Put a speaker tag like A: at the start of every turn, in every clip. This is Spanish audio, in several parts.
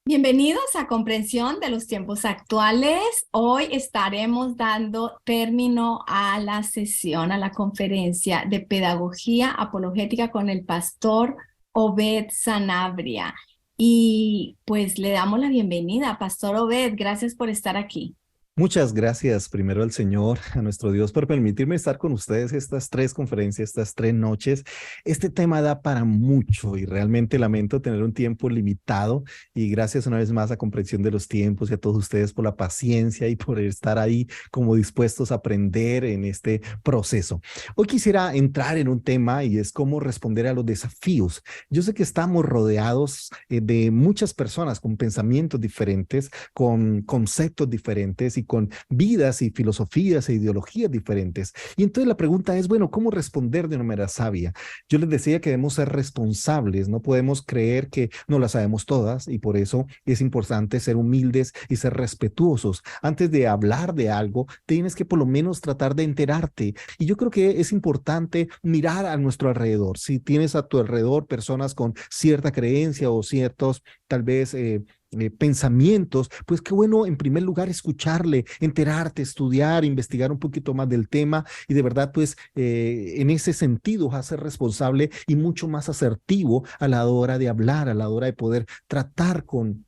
A: Bienvenidos a Comprensión de los Tiempos Actuales. Hoy estaremos dando término a la sesión, a la conferencia de Pedagogía Apologética con el pastor Obed Sanabria. Y pues le damos la bienvenida, Pastor Obed. Gracias por estar aquí.
B: Muchas gracias primero al Señor, a nuestro Dios, por permitirme estar con ustedes estas tres conferencias, estas 3 noches. Este tema da para mucho y realmente lamento tener un tiempo limitado y gracias una vez más a Comprensión de los Tiempos y a todos ustedes por la paciencia y por estar ahí como dispuestos a aprender en este proceso. Hoy quisiera entrar en un tema y es cómo responder a los desafíos. Yo sé que estamos rodeados de muchas personas con pensamientos diferentes, con conceptos diferentes y con vidas y filosofías e ideologías diferentes. Y entonces la pregunta es, bueno, ¿cómo responder de una manera sabia? Yo les decía que debemos ser responsables, no podemos creer que no las sabemos todas y por eso es importante ser humildes y ser respetuosos. Antes de hablar de algo, tienes que por lo menos tratar de enterarte. Y yo creo que es importante mirar a nuestro alrededor. Si tienes a tu alrededor personas con cierta creencia o ciertos, tal vez, pensamientos, pues qué bueno en primer lugar escucharle, enterarte, estudiar, investigar un poquito más del tema y de verdad pues en ese sentido vas a ser responsable y mucho más asertivo a la hora de hablar, a la hora de poder tratar con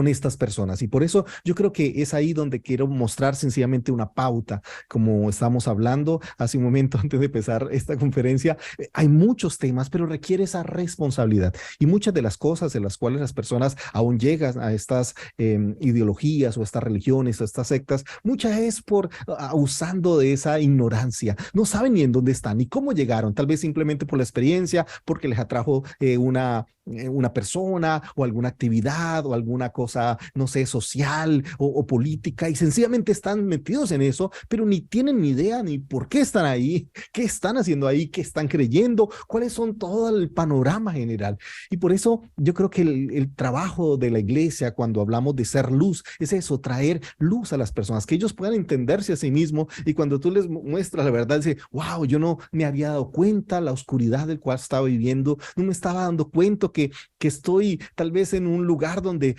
B: estas personas. Y por eso yo creo que es ahí donde quiero mostrar sencillamente una pauta, como estamos hablando hace un momento antes de empezar esta conferencia. Hay muchos temas, pero requiere esa responsabilidad. Y muchas de las cosas de las cuales las personas aún llegan a estas ideologías o estas religiones o estas sectas, muchas es por usando de esa ignorancia. No saben ni en dónde están, ni cómo llegaron, tal vez simplemente por la experiencia, porque les atrajo una persona o alguna actividad o alguna cosa, no sé, social o política y sencillamente están metidos en eso, pero ni tienen ni idea ni por qué están ahí, qué están haciendo ahí, qué están creyendo, cuáles son todo el panorama general. Y por eso yo creo que el trabajo de la iglesia cuando hablamos de ser luz es eso, traer luz a las personas, que ellos puedan entenderse a sí mismos y cuando tú les muestras la verdad, dice, wow, yo no me había dado cuenta la oscuridad del cual estaba viviendo, no me estaba dando cuenta que estoy tal vez en un lugar donde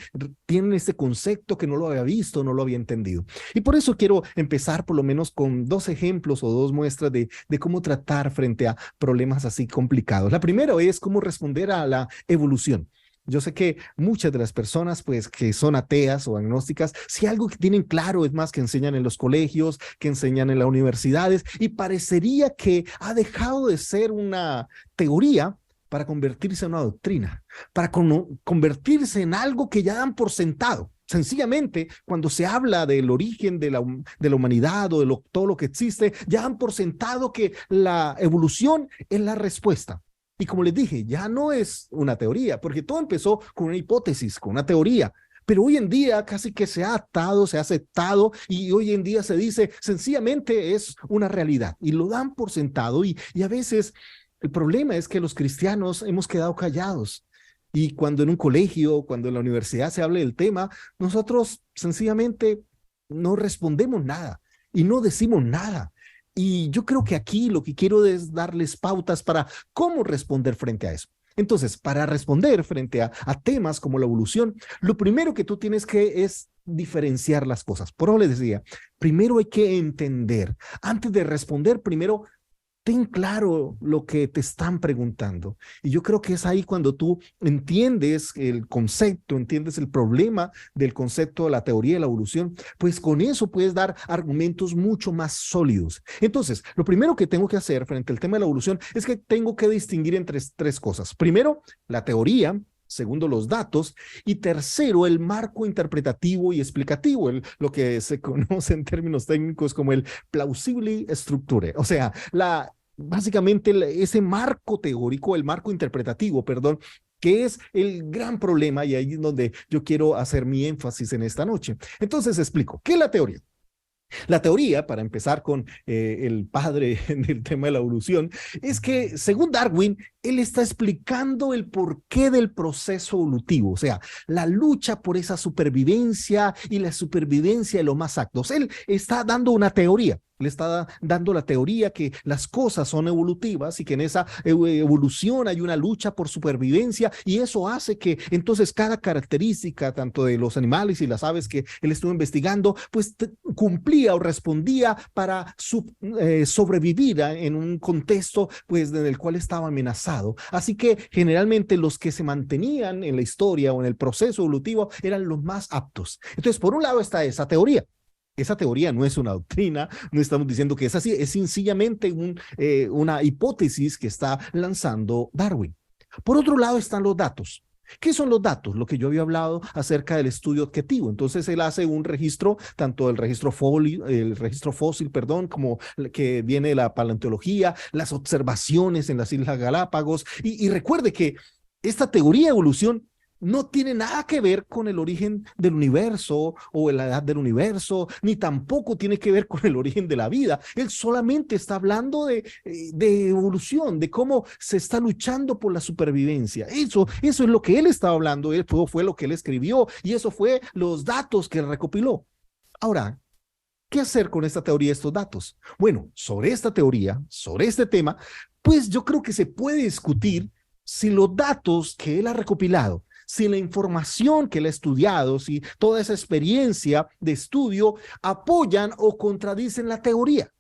B: tienen este concepto que no lo había visto, no lo había entendido. Y por eso quiero empezar por lo menos con 2 ejemplos o 2 muestras de cómo tratar frente a problemas así complicados. La primera es cómo responder a la evolución. Yo sé que muchas de las personas, pues, que son ateas o agnósticas, si algo que tienen claro es más que enseñan en los colegios, que enseñan en las universidades, y parecería que ha dejado de ser una teoría para convertirse en una doctrina, para convertirse en algo que ya dan por sentado. Sencillamente, cuando se habla del origen de la humanidad o de todo lo que existe, ya dan por sentado que la evolución es la respuesta. Y como les dije, ya no es una teoría, porque todo empezó con una hipótesis, con una teoría. Pero hoy en día casi que se ha atado, se ha aceptado y hoy en día se dice sencillamente es una realidad y lo dan por sentado y a veces el problema es que los cristianos hemos quedado callados y cuando en un colegio, cuando en la universidad se hable del tema, nosotros sencillamente no respondemos nada y no decimos nada. Y yo creo que aquí lo que quiero es darles pautas para cómo responder frente a eso. Entonces, para responder frente a temas como la evolución, lo primero que tú tienes que es diferenciar las cosas. Por eso les decía, primero hay que entender. Antes de responder, primero ten claro lo que te están preguntando. Y yo creo que es ahí cuando tú entiendes el concepto, entiendes el problema del concepto de la teoría de la evolución, pues con eso puedes dar argumentos mucho más sólidos. Entonces, lo primero que tengo que hacer frente al tema de la evolución es que tengo que distinguir entre 3 cosas. Primero, la teoría. Segundo, los datos. Y tercero, el marco interpretativo y explicativo, lo que se conoce en términos técnicos como el plausible structure. O sea, básicamente ese marco teórico, el marco interpretativo, perdón, que es el gran problema y ahí es donde yo quiero hacer mi énfasis en esta noche. Entonces explico, ¿qué es la teoría? La teoría, para empezar con el padre del tema de la evolución, es que según Darwin, él está explicando el porqué del proceso evolutivo, o sea, la lucha por esa supervivencia y la supervivencia de los más aptos. Él está dando una teoría. Le está dando la teoría que las cosas son evolutivas y que en esa evolución hay una lucha por supervivencia, y eso hace que entonces cada característica, tanto de los animales y las aves que él estuvo investigando, pues cumplía o respondía para sobrevivir en un contexto pues en el cual estaba amenazado. Así que generalmente los que se mantenían en la historia o en el proceso evolutivo eran los más aptos. Entonces, por un lado está esa teoría. Esa teoría no es una doctrina, no estamos diciendo que es así, es sencillamente una hipótesis que está lanzando Darwin. Por otro lado están los datos. ¿Qué son los datos? Lo que yo había hablado acerca del estudio objetivo. Entonces él hace un registro, tanto el registro fósil, perdón, como que viene de la paleontología, las observaciones en las Islas Galápagos, y recuerde que esta teoría de evolución no tiene nada que ver con el origen del universo o la edad del universo, ni tampoco tiene que ver con el origen de la vida. Él solamente está hablando de evolución, de cómo se está luchando por la supervivencia. Eso es lo que él estaba hablando, fue lo que él escribió, y eso fue los datos que él recopiló. Ahora, ¿qué hacer con esta teoría, estos datos? Bueno, sobre esta teoría, sobre este tema, pues yo creo que se puede discutir si los datos que él ha recopilado, si la información que él ha estudiado, si toda esa experiencia de estudio apoyan o contradicen la teoría.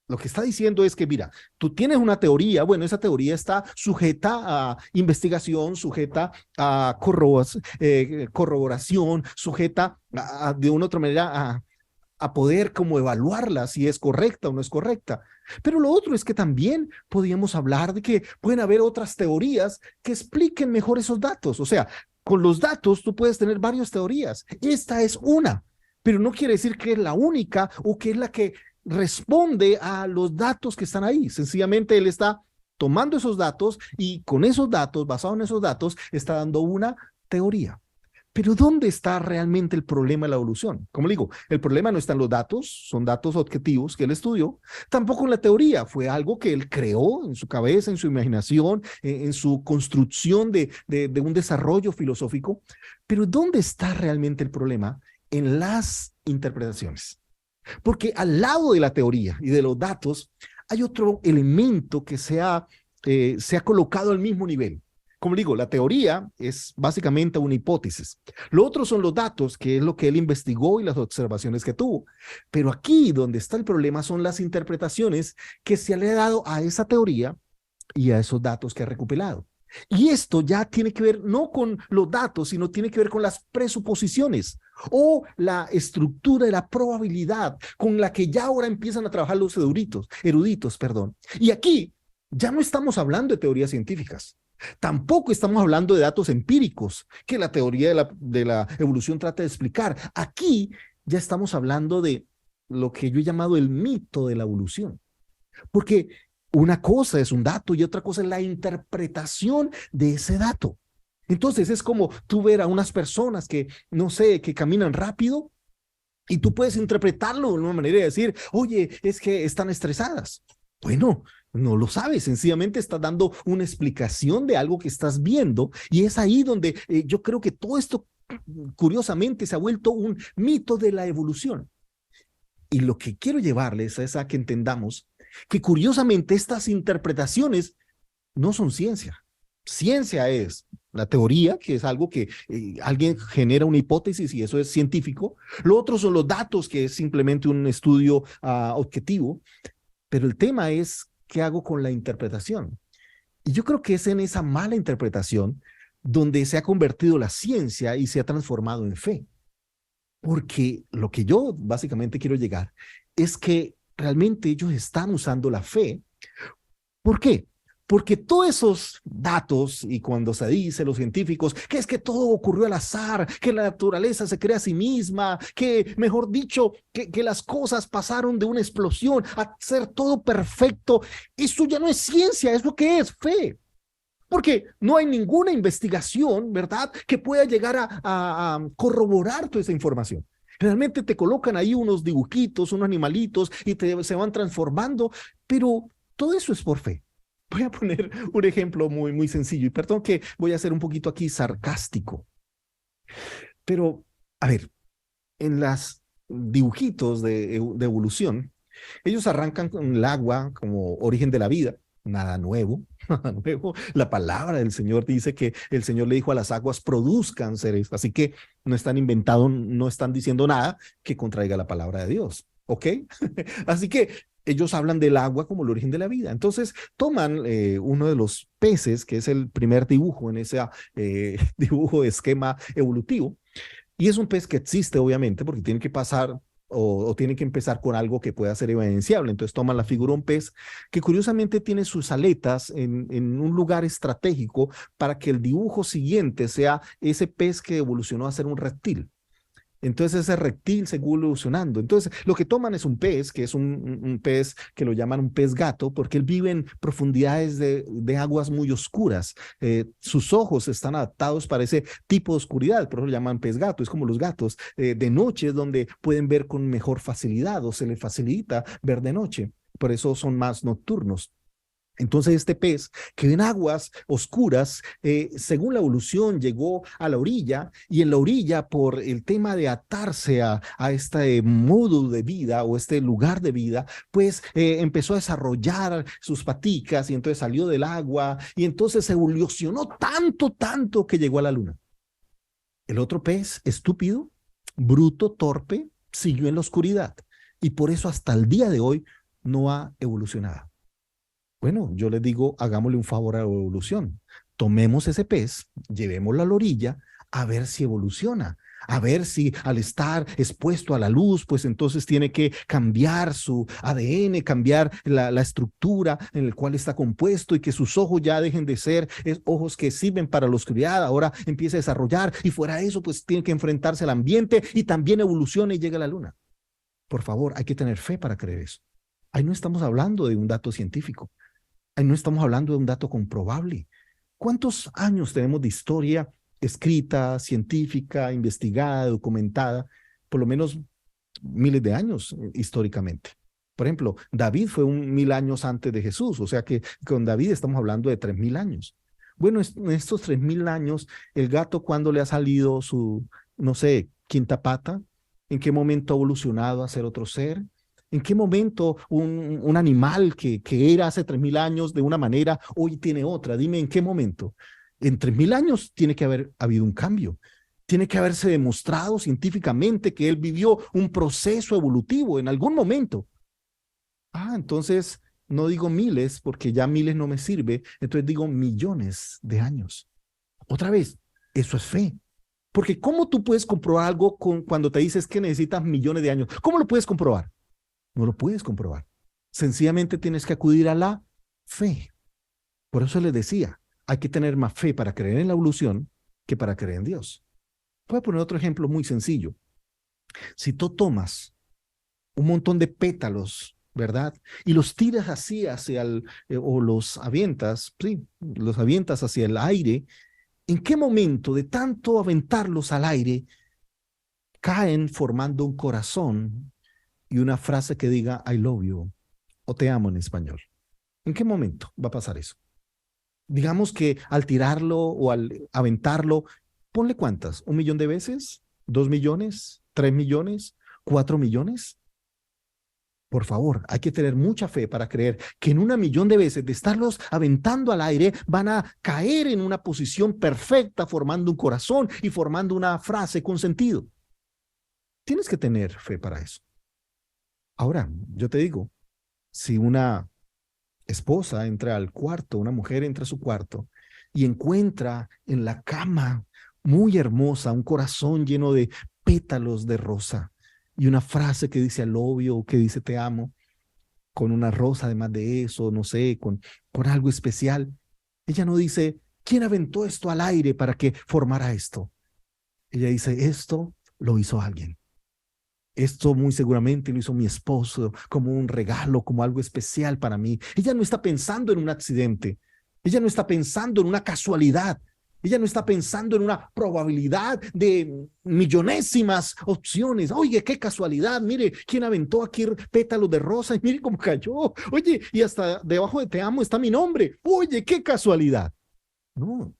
B: Lo que está diciendo es que, mira, tú tienes una teoría, bueno, esa teoría está sujeta a investigación, sujeta a corroboración, sujeta de una u otra manera a poder como evaluarla si es correcta o no es correcta. Pero lo otro es que también podríamos hablar de que pueden haber otras teorías que expliquen mejor esos datos. O sea, con los datos tú puedes tener varias teorías. Esta es una, pero no quiere decir que es la única o que es la que responde a los datos que están ahí. Sencillamente él está tomando esos datos y con esos datos, basado en esos datos, está dando una teoría. Pero ¿dónde está realmente el problema de la evolución? Como le digo, el problema no está en los datos, son datos objetivos que él estudió, tampoco en la teoría, fue algo que él creó en su cabeza, en su imaginación, en su construcción de un desarrollo filosófico. Pero ¿dónde está realmente el problema? En las interpretaciones. Porque al lado de la teoría y de los datos, hay otro elemento que se ha colocado al mismo nivel. Como digo, la teoría es básicamente una hipótesis. Lo otro son los datos, que es lo que él investigó y las observaciones que tuvo. Pero aquí donde está el problema son las interpretaciones que se le ha dado a esa teoría y a esos datos que ha recopilado. Y esto ya tiene que ver no con los datos, sino tiene que ver con las presuposiciones o la estructura de la probabilidad con la que ya ahora empiezan a trabajar los eruditos, perdón. Y aquí ya no estamos hablando de teorías científicas. Tampoco estamos hablando de datos empíricos que la teoría de la evolución trata de explicar. Aquí ya estamos hablando de lo que yo he llamado el mito de la evolución. Porque una cosa es un dato y otra cosa es la interpretación de ese dato. Entonces es como tú ver a unas personas que, no sé, que caminan rápido y tú puedes interpretarlo de una manera de decir, oye, es que están estresadas. Bueno, no lo sabes, sencillamente estás dando una explicación de algo que estás viendo, y es ahí donde yo creo que todo esto curiosamente se ha vuelto un mito de la evolución. Y lo que quiero llevarles es a que entendamos que curiosamente estas interpretaciones no son ciencia. Ciencia es la teoría, que es algo que alguien genera una hipótesis y eso es científico. Lo otro son los datos, que es simplemente un estudio objetivo. Pero el tema es, ¿qué hago con la interpretación? Y yo creo que es en esa mala interpretación donde se ha convertido la ciencia y se ha transformado en fe. Porque lo que yo básicamente quiero llegar es que realmente ellos están usando la fe. ¿Por qué? Porque todos esos datos, y cuando se dice los científicos, que es que todo ocurrió al azar, que la naturaleza se crea a sí misma, que mejor dicho, que las cosas pasaron de una explosión a ser todo perfecto, eso ya no es ciencia, es lo que es fe. Porque no hay ninguna investigación, ¿verdad?, que pueda llegar a corroborar toda esa información. Realmente te colocan ahí unos dibujitos, unos animalitos, y se van transformando, pero todo eso es por fe. Voy a poner un ejemplo muy, muy sencillo, y perdón que voy a ser un poquito aquí sarcástico. Pero, a ver, en los dibujitos de evolución, Ellos arrancan con el agua como origen de la vida, nada nuevo, nada nuevo. La palabra del Señor dice que el Señor le dijo a las aguas, produzcan seres, así que no están inventando, no están diciendo nada que contraiga la palabra de Dios, ¿ok? Así que ellos hablan del agua como el origen de la vida. Entonces toman uno de los peces, que es el primer dibujo en ese dibujo de esquema evolutivo, y es un pez que existe, obviamente, porque tiene que pasar o tiene que empezar con algo que pueda ser evidenciable. Entonces toman la figura de un pez que curiosamente tiene sus aletas en un lugar estratégico para que el dibujo siguiente sea ese pez que evolucionó a ser un reptil. Entonces ese reptil sigue evolucionando. Entonces lo que toman es un pez, que es un pez que lo llaman un pez gato, porque él vive en profundidades de aguas muy oscuras. Sus ojos están adaptados para ese tipo de oscuridad, por eso lo llaman pez gato. Es como los gatos. De noche es donde pueden ver con mejor facilidad o se les facilita ver de noche. Por eso son más nocturnos. Entonces este pez que en aguas oscuras, según la evolución, llegó a la orilla y en la orilla por el tema de atarse a este modo de vida o este lugar de vida, pues empezó a desarrollar sus paticas y entonces salió del agua y entonces evolucionó tanto que llegó a la luna. El otro pez, estúpido, bruto, torpe, siguió en la oscuridad y por eso hasta el día de hoy no ha evolucionado. Bueno, yo les digo, hagámosle un favor a la evolución. Tomemos ese pez, llevémoslo a la orilla, a ver si evoluciona, a ver si al estar expuesto a la luz, pues entonces tiene que cambiar su ADN, cambiar la estructura en la cual está compuesto y que sus ojos ya dejen de ser ojos que sirven para la oscuridad, ahora empieza a desarrollar y fuera de eso, pues tiene que enfrentarse al ambiente y también evoluciona y llega a la luna. Por favor, hay que tener fe para creer eso. Ahí no estamos hablando de un dato científico. Ahí no estamos hablando de un dato comprobable. ¿Cuántos años tenemos de historia escrita, científica, investigada, documentada? Por lo menos miles de años históricamente. Por ejemplo, David fue 1000 años antes de Jesús, o sea que con David estamos hablando de 3000 años. Bueno, en estos 3000 años, el gato, ¿cuándo le ha salido su, no sé, quinta pata? ¿En qué momento ha evolucionado a ser otro ser? ¿En qué momento un animal que era hace 3000 años de una manera, hoy tiene otra? Dime, ¿en qué momento? En 3000 años tiene que haber habido un cambio. Tiene que haberse demostrado científicamente que él vivió un proceso evolutivo en algún momento. Entonces no digo miles porque ya miles no me sirve, entonces digo millones de años. Otra vez, eso es fe. Porque ¿cómo tú puedes comprobar algo cuando te dices que necesitas millones de años? ¿Cómo lo puedes comprobar? No lo puedes comprobar. Sencillamente tienes que acudir a la fe. Por eso les decía, hay que tener más fe para creer en la evolución que para creer en Dios. Voy a poner otro ejemplo muy sencillo. Si tú tomas un montón de pétalos, ¿verdad? Y los tiras así hacia o los avientas, sí, los avientas hacia el aire, ¿en qué momento de tanto aventarlos al aire caen formando un corazón y una frase que diga I love you o te amo en español? ¿En qué momento va a pasar eso? Digamos que al tirarlo o al aventarlo, ponle cuántas, 1 millón de veces, 2 millones, 3 millones, 4 millones. Por favor, hay que tener mucha fe para creer que en 1 millón de veces de estarlos aventando al aire van a caer en una posición perfecta, formando un corazón y formando una frase con sentido. Tienes que tener fe para eso. Ahora, yo te digo, si una esposa entra al cuarto, una mujer entra a su cuarto y encuentra en la cama muy hermosa un corazón lleno de pétalos de rosa y una frase que dice al obvio o que dice te amo, con una rosa además de eso, no sé, con algo especial. Ella no dice, ¿quién aventó esto al aire para que formara esto? Ella dice, esto lo hizo alguien. Esto muy seguramente lo hizo mi esposo como un regalo, como algo especial para mí. Ella no está pensando en un accidente. Ella no está pensando en una casualidad. Ella no está pensando en una probabilidad de millonésimas opciones. Oye, qué casualidad. Mire, quién aventó aquí pétalos de rosa y mire cómo cayó. Oye, y hasta debajo de te amo está mi nombre. Oye, qué casualidad. No,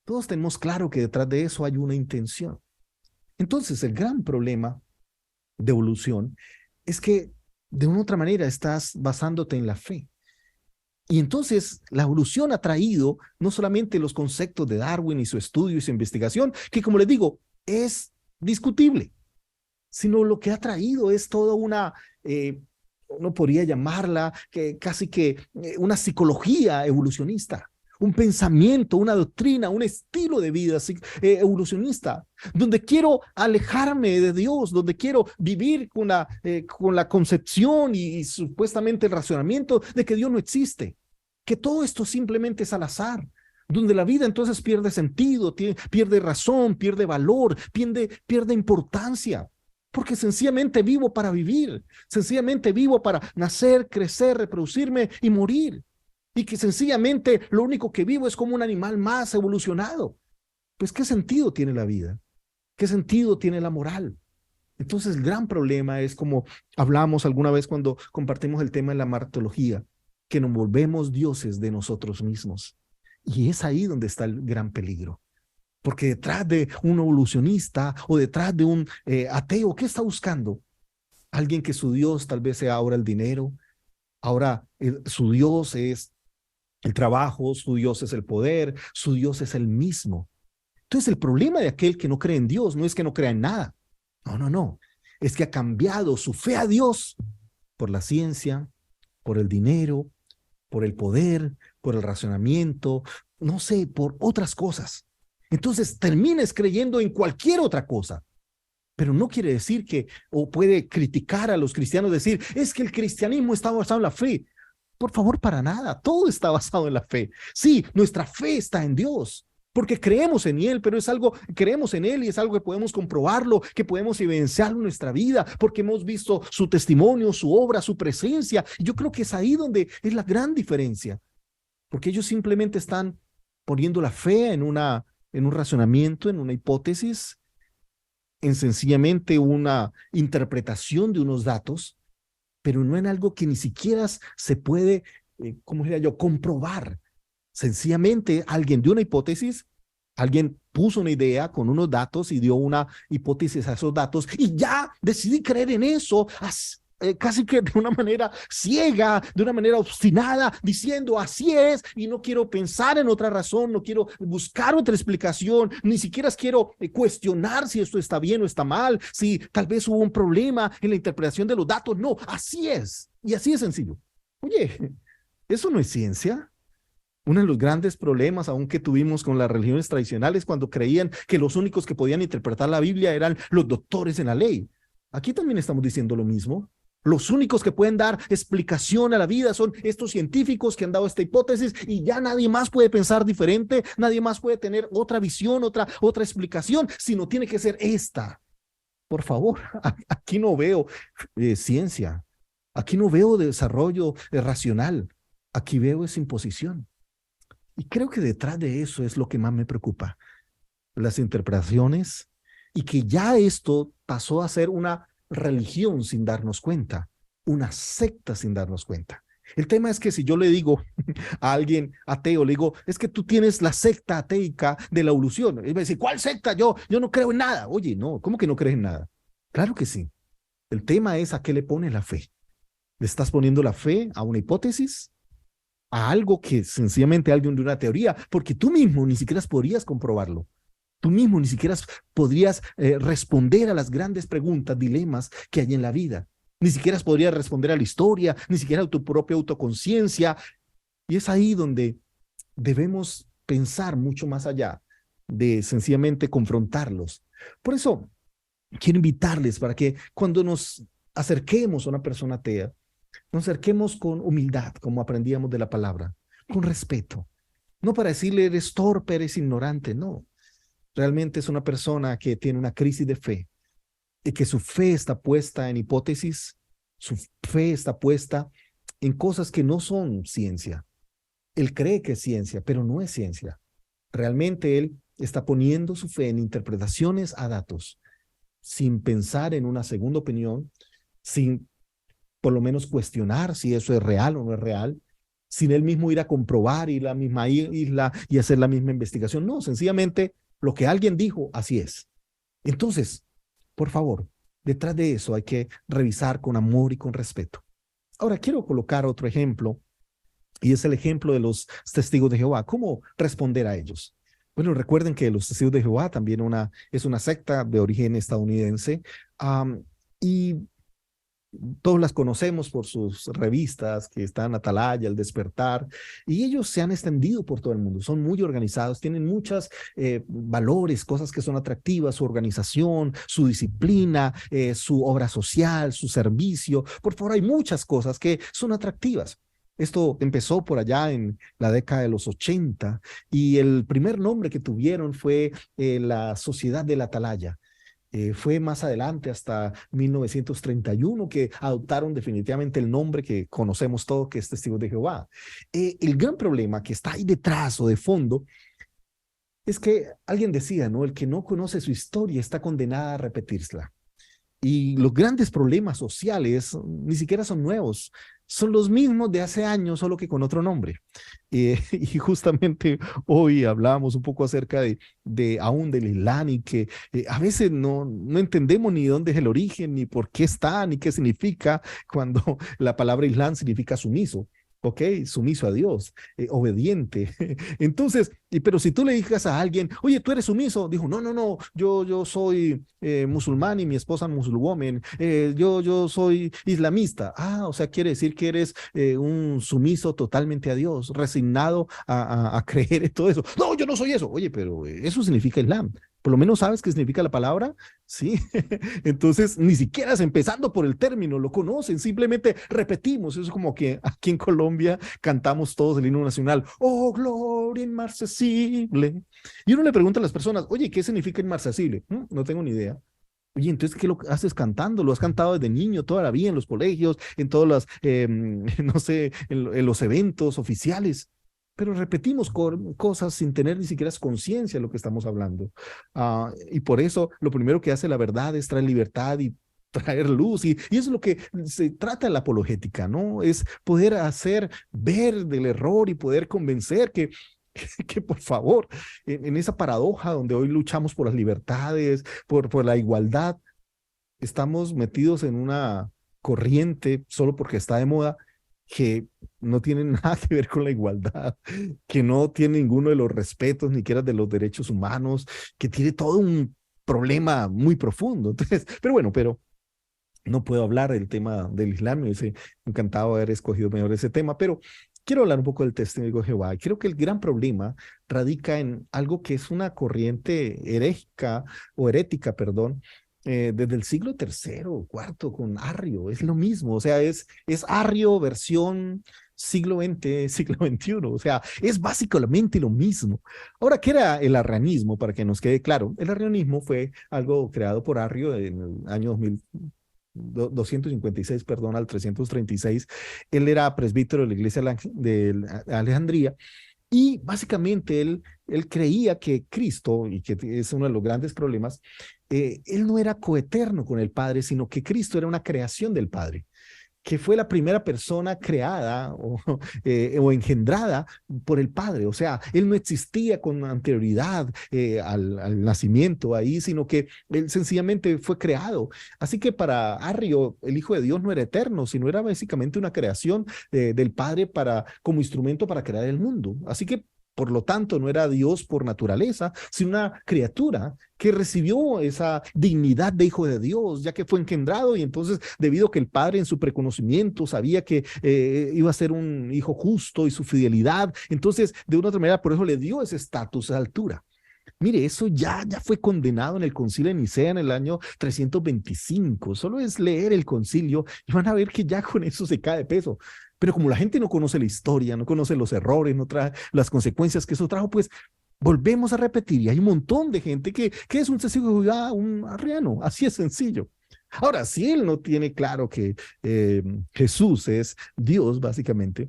B: todos tenemos claro que detrás de eso hay una intención. Entonces, el gran problema de evolución es que de una otra manera estás basándote en la fe. Y entonces la evolución ha traído no solamente los conceptos de Darwin y su estudio y su investigación, que como les digo, es discutible, sino lo que ha traído es toda una, uno podría llamarla casi que una psicología evolucionista, un pensamiento, una doctrina, un estilo de vida evolucionista, donde quiero alejarme de Dios, donde quiero vivir con la concepción y supuestamente el razonamiento de que Dios no existe, que todo esto simplemente es al azar, donde la vida entonces pierde sentido, pierde razón, pierde valor, pierde importancia. Porque sencillamente vivo para vivir, sencillamente vivo para nacer, crecer, reproducirme y morir. Y que sencillamente lo único que vivo es como un animal más evolucionado. Pues, ¿qué sentido tiene la vida? ¿Qué sentido tiene la moral? Entonces, el gran problema es, como hablamos alguna vez cuando compartimos el tema de la martología, que nos volvemos dioses de nosotros mismos. Y es ahí donde está el gran peligro. Porque detrás de un evolucionista o detrás de un ateo, ¿qué está buscando? Alguien que su Dios tal vez sea ahora el dinero, ahora su Dios es el trabajo, su Dios es el poder, su Dios es el mismo. Entonces el problema de aquel que no cree en Dios no es que no crea en nada. No. Es que ha cambiado su fe a Dios por la ciencia, por el dinero, por el poder, por el razonamiento, no sé, por otras cosas. Entonces termines creyendo en cualquier otra cosa, pero no quiere decir que, o puede criticar a los cristianos, decir, es que el cristianismo está basado en la fe. Por favor, para nada, todo está basado en la fe. Sí, nuestra fe está en Dios, porque creemos en Él, pero es algo, creemos en Él y es algo que podemos comprobarlo, que podemos evidenciarlo en nuestra vida, porque hemos visto su testimonio, su obra, su presencia. Y yo creo que es ahí donde es la gran diferencia, porque ellos simplemente están poniendo la fe en un razonamiento, en una hipótesis, en sencillamente una interpretación de unos datos, pero no en algo que ni siquiera se puede, ¿cómo diría yo?, comprobar. Sencillamente alguien dio una hipótesis, alguien puso una idea con unos datos y dio una hipótesis a esos datos y ya decidí creer en eso, casi que de una manera ciega, de una manera obstinada, diciendo así es y no quiero pensar en otra razón, no quiero buscar otra explicación, ni siquiera quiero cuestionar si esto está bien o está mal, si tal vez hubo un problema en la interpretación de los datos. No, así es, y así es sencillo. Oye, eso no es ciencia. Uno de los grandes problemas aún que tuvimos con las religiones tradicionales cuando creían que los únicos que podían interpretar la Biblia eran los doctores en la ley. Aquí también estamos diciendo lo mismo. Los únicos que pueden dar explicación a la vida son estos científicos que han dado esta hipótesis y ya nadie más puede pensar diferente, nadie más puede tener otra visión, otra explicación, sino tiene que ser esta. Por favor, aquí no veo ciencia, aquí no veo desarrollo racional, aquí veo esa imposición. Y creo que detrás de eso es lo que más me preocupa, las interpretaciones, y que ya esto pasó a ser una religión sin darnos cuenta, una secta sin darnos cuenta. El tema es que si yo le digo a alguien ateo, le digo, es que tú tienes la secta ateica de la evolución. Él va a decir, ¿cuál secta? Yo no creo en nada. Oye, no, ¿cómo que no crees en nada? Claro que sí. El tema es a qué le pones la fe. ¿Le estás poniendo la fe a una hipótesis? ¿A algo que sencillamente alguien de una teoría? Porque tú mismo ni siquiera podrías comprobarlo. Tú mismo ni siquiera podrías responder a las grandes preguntas, dilemas que hay en la vida. Ni siquiera podrías responder a la historia, ni siquiera a tu propia autoconciencia. Y es ahí donde debemos pensar mucho más allá de sencillamente confrontarlos. Por eso quiero invitarles para que cuando nos acerquemos a una persona atea, nos acerquemos con humildad, como aprendíamos de la palabra, con respeto. No para decirle eres torpe, eres ignorante, no. Realmente es una persona que tiene una crisis de fe y que su fe está puesta en hipótesis, su fe está puesta en cosas que no son ciencia. Él cree que es ciencia, pero no es ciencia. Realmente él está poniendo su fe en interpretaciones a datos, sin pensar en una segunda opinión, sin por lo menos cuestionar si eso es real o no es real, sin él mismo ir a comprobar, ir a la misma isla y hacer la misma investigación. No, sencillamente lo que alguien dijo, así es. Entonces, por favor, detrás de eso hay que revisar con amor y con respeto. Ahora quiero colocar otro ejemplo, y es el ejemplo de los testigos de Jehová. ¿Cómo responder a ellos? Bueno, recuerden que los testigos de Jehová también es una secta de origen estadounidense, y todos las conocemos por sus revistas que están Atalaya, El Despertar, y ellos se han extendido por todo el mundo. Son muy organizados, tienen muchos valores, cosas que son atractivas, su organización, su disciplina, su obra social, su servicio. Por favor, hay muchas cosas que son atractivas. Esto empezó por allá en la década de los 80 y el primer nombre que tuvieron fue la Sociedad de la Atalaya. Fue más adelante, hasta 1931, que adoptaron definitivamente el nombre que conocemos todos, que es Testigos de Jehová. El gran problema que está ahí detrás o de fondo es que alguien decía, ¿no? El que no conoce su historia está condenada a repetirla. Y los grandes problemas sociales ni siquiera son nuevos, son los mismos de hace años, solo que con otro nombre. Y justamente hoy hablábamos un poco acerca aún del Islam, y que a veces no entendemos ni dónde es el origen, ni por qué está, ni qué significa, cuando la palabra Islam significa sumiso. Ok, sumiso a Dios, obediente. Entonces, pero si tú le dices a alguien, oye, tú eres sumiso, dijo, no, yo soy musulmán y mi esposa musulmán, yo soy islamista. O sea, quiere decir que eres un sumiso totalmente a Dios, resignado a creer en todo eso. No, yo no soy eso. Oye, pero eso significa Islam. Por lo menos sabes qué significa la palabra, ¿sí? Entonces, ni siquiera empezando por el término, lo conocen, simplemente repetimos. Eso es como que aquí en Colombia cantamos todos el himno nacional, oh, gloria inmarcesible. Y uno le pregunta a las personas, oye, ¿qué significa inmarcesible? No tengo ni idea. Oye, entonces, ¿qué lo haces cantando? Lo has cantado desde niño, toda la vida, en los colegios, en todas las, no sé, en los eventos oficiales. Pero repetimos cosas sin tener ni siquiera conciencia de lo que estamos hablando. Y por eso lo primero que hace la verdad es traer libertad y traer luz. Y eso es lo que se trata de la apologética, ¿no? Es poder hacer ver del error y poder convencer que por favor, en esa paradoja donde hoy luchamos por las libertades, por la igualdad, estamos metidos en una corriente solo porque está de moda, que no tiene nada que ver con la igualdad, que no tiene ninguno de los respetos, ni siquiera de los derechos humanos, que tiene todo un problema muy profundo. Entonces, pero no puedo hablar del tema del Islam, me hubiese encantado haber escogido mejor ese tema, pero quiero hablar un poco del testigo de Jehová. Creo que el gran problema radica en algo que es una corriente herética, desde el siglo III o IV con Arrio. Es lo mismo, o sea, es Arrio versión siglo XX, siglo XXI, o sea, es básicamente lo mismo. Ahora, ¿qué era el arrianismo? Para que nos quede claro, el arrianismo fue algo creado por Arrio en el año 256, perdón, al 336. Él era presbítero de la iglesia de Alejandría. Y básicamente él creía que Cristo, y que es uno de los grandes problemas, él no era coeterno con el Padre, sino que Cristo era una creación del Padre, que fue la primera persona creada o engendrada por el Padre. O sea, él no existía con anterioridad al nacimiento ahí, sino que él sencillamente fue creado. Así que para Arrio, el Hijo de Dios no era eterno, sino era básicamente una creación del Padre como instrumento para crear el mundo. Así que por lo tanto, no era Dios por naturaleza, sino una criatura que recibió esa dignidad de hijo de Dios, ya que fue engendrado, y entonces, debido a que el Padre en su preconocimiento sabía que iba a ser un hijo justo y su fidelidad, entonces, de una otra manera, por eso le dio ese estatus, esa altura. Mire, eso ya fue condenado en el concilio de Nicea en el año 325. Solo es leer el concilio y van a ver que ya con eso se cae de peso. Pero como la gente no conoce la historia, no conoce los errores, no trae las consecuencias que eso trajo, pues volvemos a repetir. Y hay un montón de gente que es un testigo de Jehová, un arriano. Así es sencillo. Ahora, si él no tiene claro que Jesús es Dios, básicamente,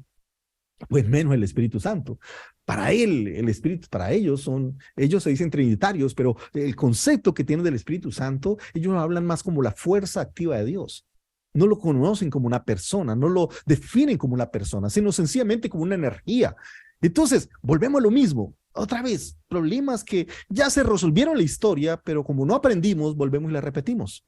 B: pues menos el Espíritu Santo. Para él, el Espíritu, para ellos se dicen trinitarios, pero el concepto que tienen del Espíritu Santo, ellos hablan más como la fuerza activa de Dios. No lo conocen como una persona, no lo definen como una persona, sino sencillamente como una energía. Entonces, volvemos a lo mismo. Otra vez, problemas que ya se resolvieron en la historia, pero como no aprendimos, volvemos y la repetimos.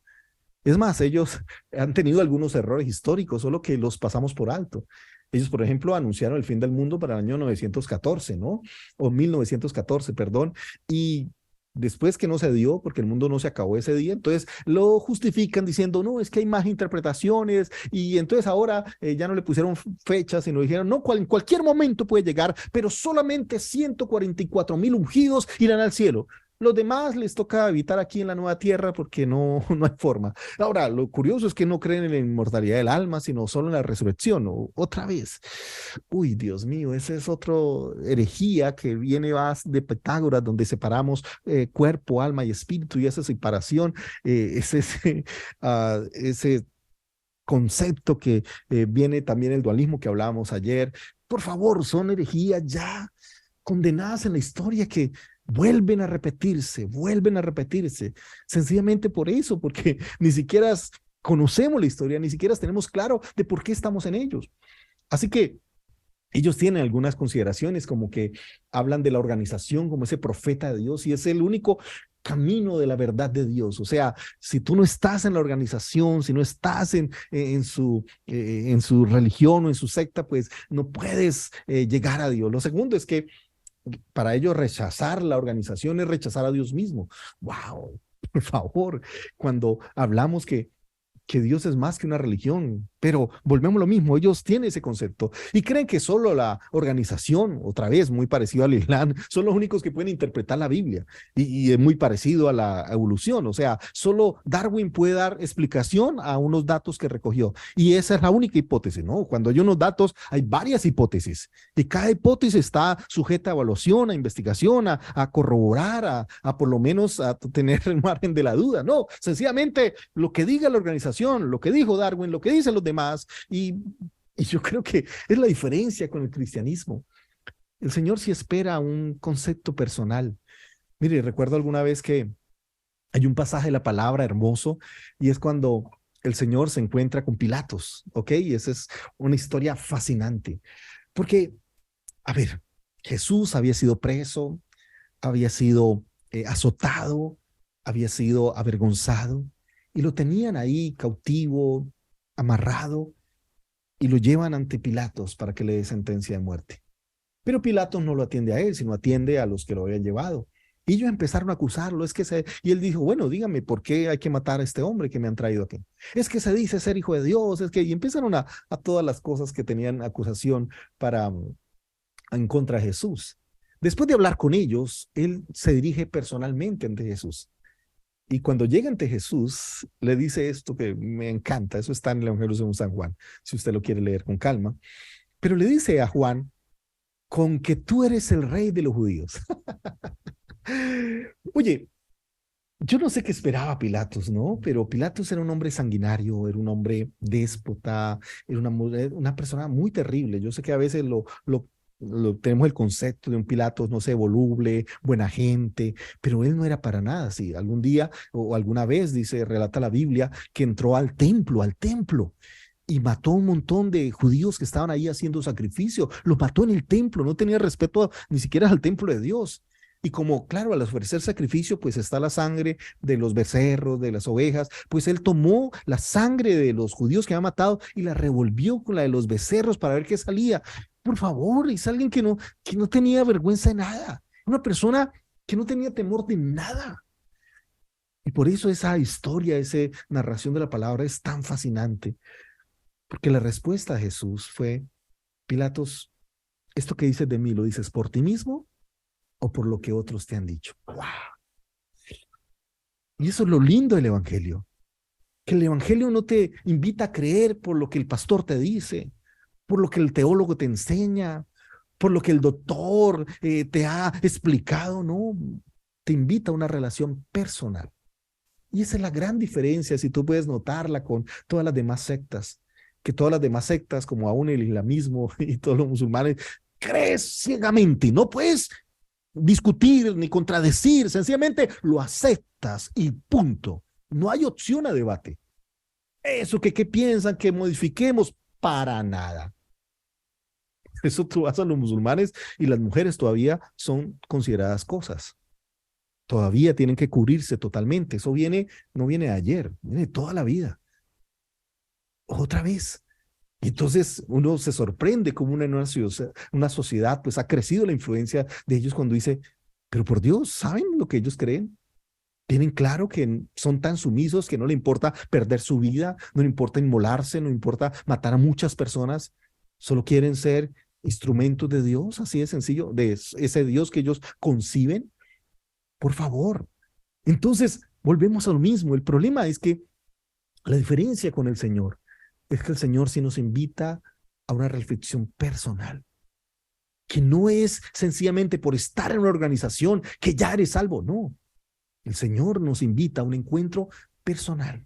B: Es más, ellos han tenido algunos errores históricos, solo que los pasamos por alto. Ellos, por ejemplo, anunciaron el fin del mundo para el año 914, ¿no? O 1914, perdón. Y después que no se dio, porque el mundo no se acabó ese día, entonces lo justifican diciendo, no, es que hay más interpretaciones y entonces ahora ya no le pusieron fechas, sino dijeron, no, en cualquier momento puede llegar, pero solamente 144,000 ungidos irán al cielo. Los demás les toca habitar aquí en la nueva tierra porque no hay forma. Ahora, lo curioso es que no creen en la inmortalidad del alma, sino solo en la resurrección. Otra vez. Uy, Dios mío, esa es otra herejía que viene más de Pitágoras, donde separamos cuerpo, alma y espíritu, y esa separación es ese concepto que viene también el dualismo que hablábamos ayer. Por favor, son herejías ya condenadas en la historia que vuelven a repetirse, sencillamente por eso, porque ni siquiera conocemos la historia, ni siquiera tenemos claro de por qué estamos en ellos. Así que ellos tienen algunas consideraciones como que hablan de la organización como ese profeta de Dios y es el único camino de la verdad de Dios. O sea, si tú no estás en la organización, si no estás en su religión o en su secta, pues no puedes llegar a Dios. Lo segundo es que para ellos rechazar la organización es rechazar a Dios mismo. ¡Wow! Por favor, cuando hablamos que Dios es más que una religión, pero volvemos a lo mismo, ellos tienen ese concepto y creen que solo la organización, otra vez muy parecido al Islam, son los únicos que pueden interpretar la Biblia y es muy parecido a la evolución, o sea, solo Darwin puede dar explicación a unos datos que recogió y esa es la única hipótesis, ¿no? Cuando hay unos datos hay varias hipótesis y cada hipótesis está sujeta a evaluación, a investigación, a corroborar, a por lo menos a tener el margen de la duda, no, sencillamente lo que diga la organización, lo que dijo Darwin, lo que dicen los demás, y yo creo que es la diferencia con el cristianismo. El Señor sí espera un concepto personal. Mire, recuerdo alguna vez que hay un pasaje de la palabra hermoso, y es cuando el Señor se encuentra con Pilatos, ¿ok? Y esa es una historia fascinante, porque, a ver, Jesús había sido preso, había sido azotado, había sido avergonzado, y lo tenían ahí cautivo, amarrado, y lo llevan ante Pilatos para que le dé sentencia de muerte. Pero Pilatos no lo atiende a él, sino atiende a los que lo habían llevado. Y ellos empezaron a acusarlo, y él dijo, bueno, dígame, ¿por qué hay que matar a este hombre que me han traído aquí? Es que se dice ser hijo de Dios, y empezaron a todas las cosas que tenían acusación para en contra de Jesús. Después de hablar con ellos, él se dirige personalmente ante Jesús. Y cuando llega ante Jesús, le dice esto que me encanta, eso está en el Evangelio según San Juan, si usted lo quiere leer con calma, pero le dice a Juan, con que tú eres el rey de los judíos. Oye, yo no sé qué esperaba Pilatos, ¿no? Pero Pilatos era un hombre sanguinario, era un hombre déspota, era una persona muy terrible. Yo sé que a veces tenemos el concepto de un Pilatos, no sé, voluble, buena gente, pero él no era para nada así. Algún día o alguna vez, relata la Biblia, que entró al templo, y mató a un montón de judíos que estaban ahí haciendo sacrificio. Los mató en el templo, no tenía respeto ni siquiera al templo de Dios. Y como, claro, al ofrecer sacrificio, pues está la sangre de los becerros, de las ovejas, pues él tomó la sangre de los judíos que había matado y la revolvió con la de los becerros para ver qué salía. Por favor, es alguien que no tenía vergüenza de nada. Una persona que no tenía temor de nada. Y por eso esa historia, esa narración de la palabra es tan fascinante. Porque la respuesta de Jesús fue, Pilatos, esto que dices de mí, ¿lo dices por ti mismo o por lo que otros te han dicho? ¡Wow! Y eso es lo lindo del Evangelio, que el Evangelio no te invita a creer por lo que el pastor te dice, por lo que el teólogo te enseña, por lo que el doctor te ha explicado, no, te invita a una relación personal. Y esa es la gran diferencia, si tú puedes notarla con todas las demás sectas, que todas las demás sectas, como aún el islamismo y todos los musulmanes, crees ciegamente, no puedes discutir ni contradecir, sencillamente lo aceptas y punto. No hay opción a debate. Eso que piensan que modifiquemos, para nada. Eso tú vas a los musulmanes y las mujeres todavía son consideradas cosas. Todavía tienen que cubrirse totalmente. Eso no viene de ayer, viene de toda la vida. Otra vez. Y entonces uno se sorprende como una sociedad pues ha crecido la influencia de ellos cuando dice, pero por Dios, ¿saben lo que ellos creen? Tienen claro que son tan sumisos que no le importa perder su vida, no le importa inmolarse, no le importa matar a muchas personas, solo quieren ser instrumentos de Dios, así de sencillo, de ese Dios que ellos conciben. Por favor. Entonces, volvemos a lo mismo. El problema es que la diferencia con el Señor es que el Señor sí nos invita a una reflexión personal, que no es sencillamente por estar en una organización que ya eres salvo, no. El Señor nos invita a un encuentro personal.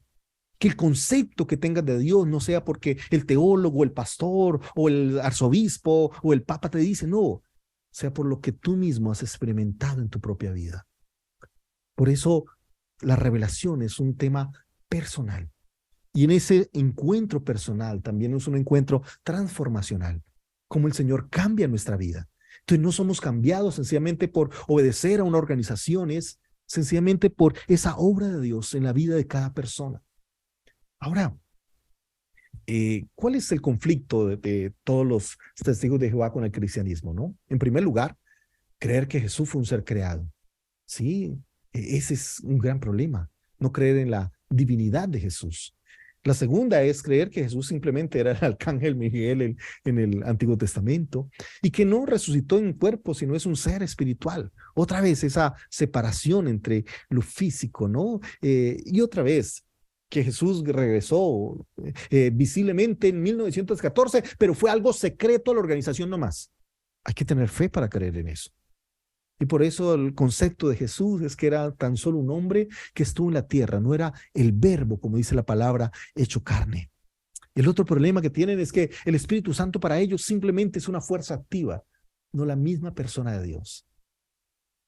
B: Que el concepto que tengas de Dios no sea porque el teólogo, el pastor o el arzobispo o el papa te dice, no, sea por lo que tú mismo has experimentado en tu propia vida. Por eso la revelación es un tema personal. Y en ese encuentro personal también es un encuentro transformacional, como el Señor cambia nuestra vida. Entonces no somos cambiados sencillamente por obedecer a una organización, es sencillamente por esa obra de Dios en la vida de cada persona. Ahora, ¿cuál es el conflicto de todos los testigos de Jehová con el cristianismo, no? En primer lugar, creer que Jesús fue un ser creado. Sí, ese es un gran problema, no creer en la divinidad de Jesús. La segunda es creer que Jesús simplemente era el arcángel Miguel en el Antiguo Testamento y que no resucitó en cuerpo, sino es un ser espiritual. Otra vez esa separación entre lo físico, ¿no? Y otra vez que Jesús regresó visiblemente en 1914, pero fue algo secreto a la organización nomás. Hay que tener fe para creer en eso. Y por eso el concepto de Jesús es que era tan solo un hombre que estuvo en la tierra, no era el verbo, como dice la palabra, hecho carne. El otro problema que tienen es que el Espíritu Santo para ellos simplemente es una fuerza activa, no la misma persona de Dios.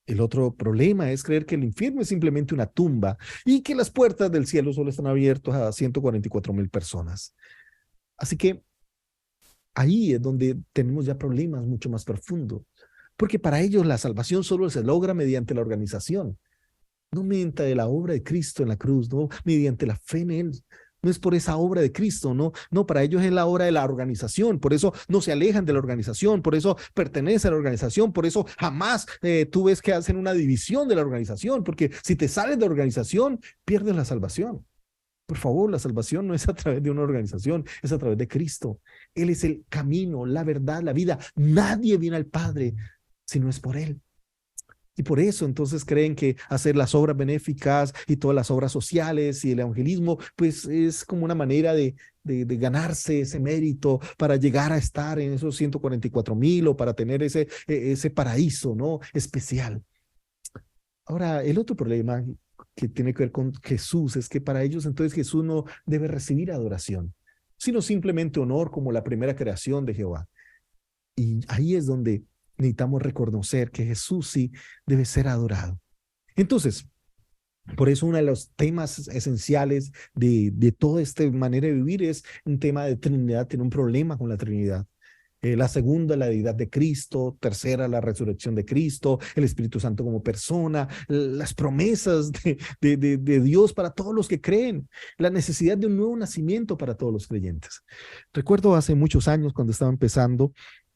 B: El otro problema es creer que el infierno es simplemente una tumba y que las puertas del cielo solo están abiertas a 144,000 personas. Así que ahí es donde tenemos ya problemas mucho más profundos. Porque para ellos la salvación solo se logra mediante la organización, no mediante la obra de Cristo en la cruz, no mediante la fe en Él. No es por esa obra de Cristo, no, para ellos es la obra de la organización, por eso no se alejan de la organización, por eso pertenecen a la organización, por eso jamás tú ves que hacen una división de la organización, porque si te sales de la organización, pierdes la salvación. Por favor, la salvación no es a través de una organización, es a través de Cristo. Él es el camino, la verdad, la vida. Nadie viene al Padre si no es por Él. Y por eso entonces creen que hacer las obras benéficas y todas las obras sociales y el evangelismo, pues es como una manera de ganarse ese mérito para llegar a estar en esos 144,000 o para tener ese paraíso, ¿no? Especial. Ahora, el otro problema que tiene que ver con Jesús es que para ellos entonces Jesús no debe recibir adoración, sino simplemente honor como la primera creación de Jehová. Y ahí es donde necesitamos reconocer que Jesús sí debe ser adorado. Entonces, por eso uno de los temas esenciales de toda esta manera de vivir es un tema de Trinidad, tiene un problema con la Trinidad. La segunda, la deidad de Cristo. Tercera, la resurrección de Cristo, el Espíritu Santo como persona, las promesas de Dios para todos los que creen, la necesidad de un nuevo nacimiento para todos los creyentes. Recuerdo hace muchos años cuando estaba empezando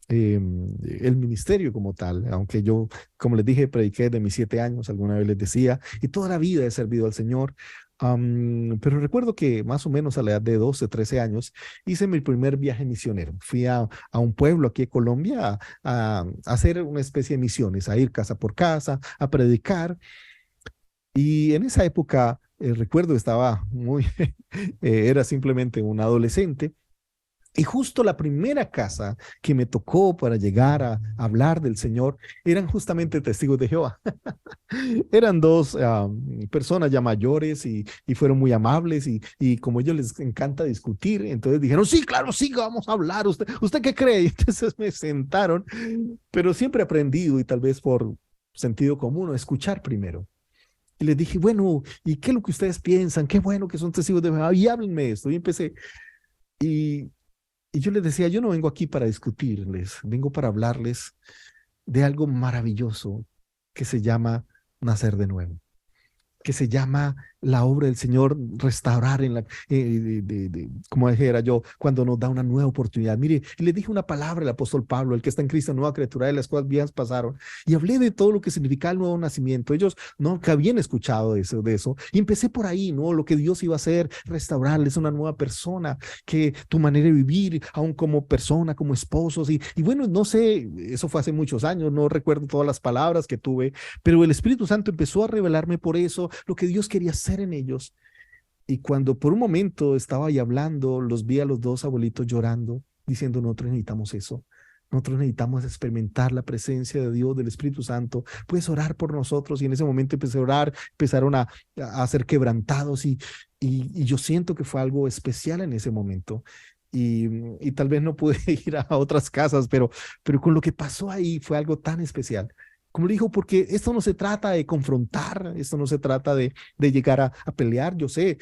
B: el ministerio como tal, aunque yo, como les dije, prediqué de mis 7 años, alguna vez les decía, y toda la vida he servido al Señor. Pero recuerdo que más o menos a la edad de 12, 13 años hice mi primer viaje misionero. Fui a un pueblo aquí en Colombia a hacer una especie de misiones, a ir casa por casa, a predicar. Y en esa época, recuerdo, estaba era simplemente un adolescente. Y justo la primera casa que me tocó para llegar a hablar del Señor eran justamente testigos de Jehová. Eran dos personas ya mayores y fueron muy amables y como a ellos les encanta discutir, entonces dijeron, sí, claro, sí, vamos a hablar. ¿Usted qué cree? Y entonces me sentaron, pero siempre he aprendido y tal vez por sentido común, a escuchar primero. Y les dije, bueno, ¿y qué es lo que ustedes piensan? Qué bueno que son testigos de Jehová y háblenme de esto. Y empecé. Y yo les decía, yo no vengo aquí para discutirles, vengo para hablarles de algo maravilloso que se llama nacer de nuevo, que se llama la obra del Señor, restaurar en la, como dijera yo, cuando nos da una nueva oportunidad. Mire, y le dije una palabra al apóstol Pablo: el que está en Cristo, nueva criatura, de las cuales viejas pasaron. Y hablé de todo lo que significaba el nuevo nacimiento. Ellos no que habían escuchado de eso. Y empecé por ahí, ¿no? Lo que Dios iba a hacer, restaurarles una nueva persona, que tu manera de vivir, aún como persona, como esposos. Y bueno, no sé, eso fue hace muchos años, no recuerdo todas las palabras que tuve, pero el Espíritu Santo empezó a revelarme por eso lo que Dios quería hacer en ellos. Y cuando por un momento estaba ahí hablando, los vi a los dos abuelitos llorando, diciendo: nosotros necesitamos eso. Nosotros necesitamos experimentar la presencia de Dios, del Espíritu Santo. Puedes orar por nosotros. Y en ese momento empecé a orar, empezaron a ser quebrantados y yo siento que fue algo especial en ese momento. Y tal vez no pude ir a otras casas, pero con lo que pasó ahí fue algo tan especial. Como le dijo, porque esto no se trata de confrontar, esto no se trata de llegar a pelear. Yo sé,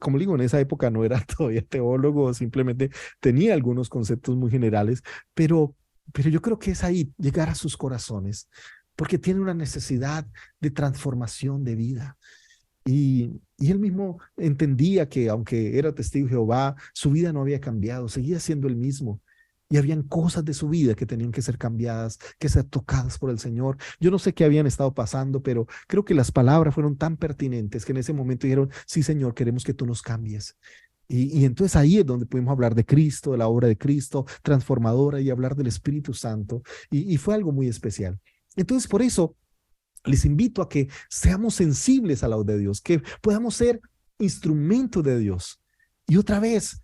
B: como le digo, en esa época no era todavía teólogo, simplemente tenía algunos conceptos muy generales, pero yo creo que es ahí, llegar a sus corazones, porque tiene una necesidad de transformación de vida. Y él mismo entendía que aunque era testigo de Jehová, su vida no había cambiado, seguía siendo el mismo. Y habían cosas de su vida que tenían que ser cambiadas, que ser tocadas por el Señor. Yo no sé qué habían estado pasando, pero creo que las palabras fueron tan pertinentes que en ese momento dijeron: sí, Señor, queremos que tú nos cambies. Y entonces ahí es donde pudimos hablar de Cristo, de la obra de Cristo transformadora, y hablar del Espíritu Santo. Y fue algo muy especial. Entonces, por eso les invito a que seamos sensibles a la voz de Dios, que podamos ser instrumentos de Dios. Y otra vez,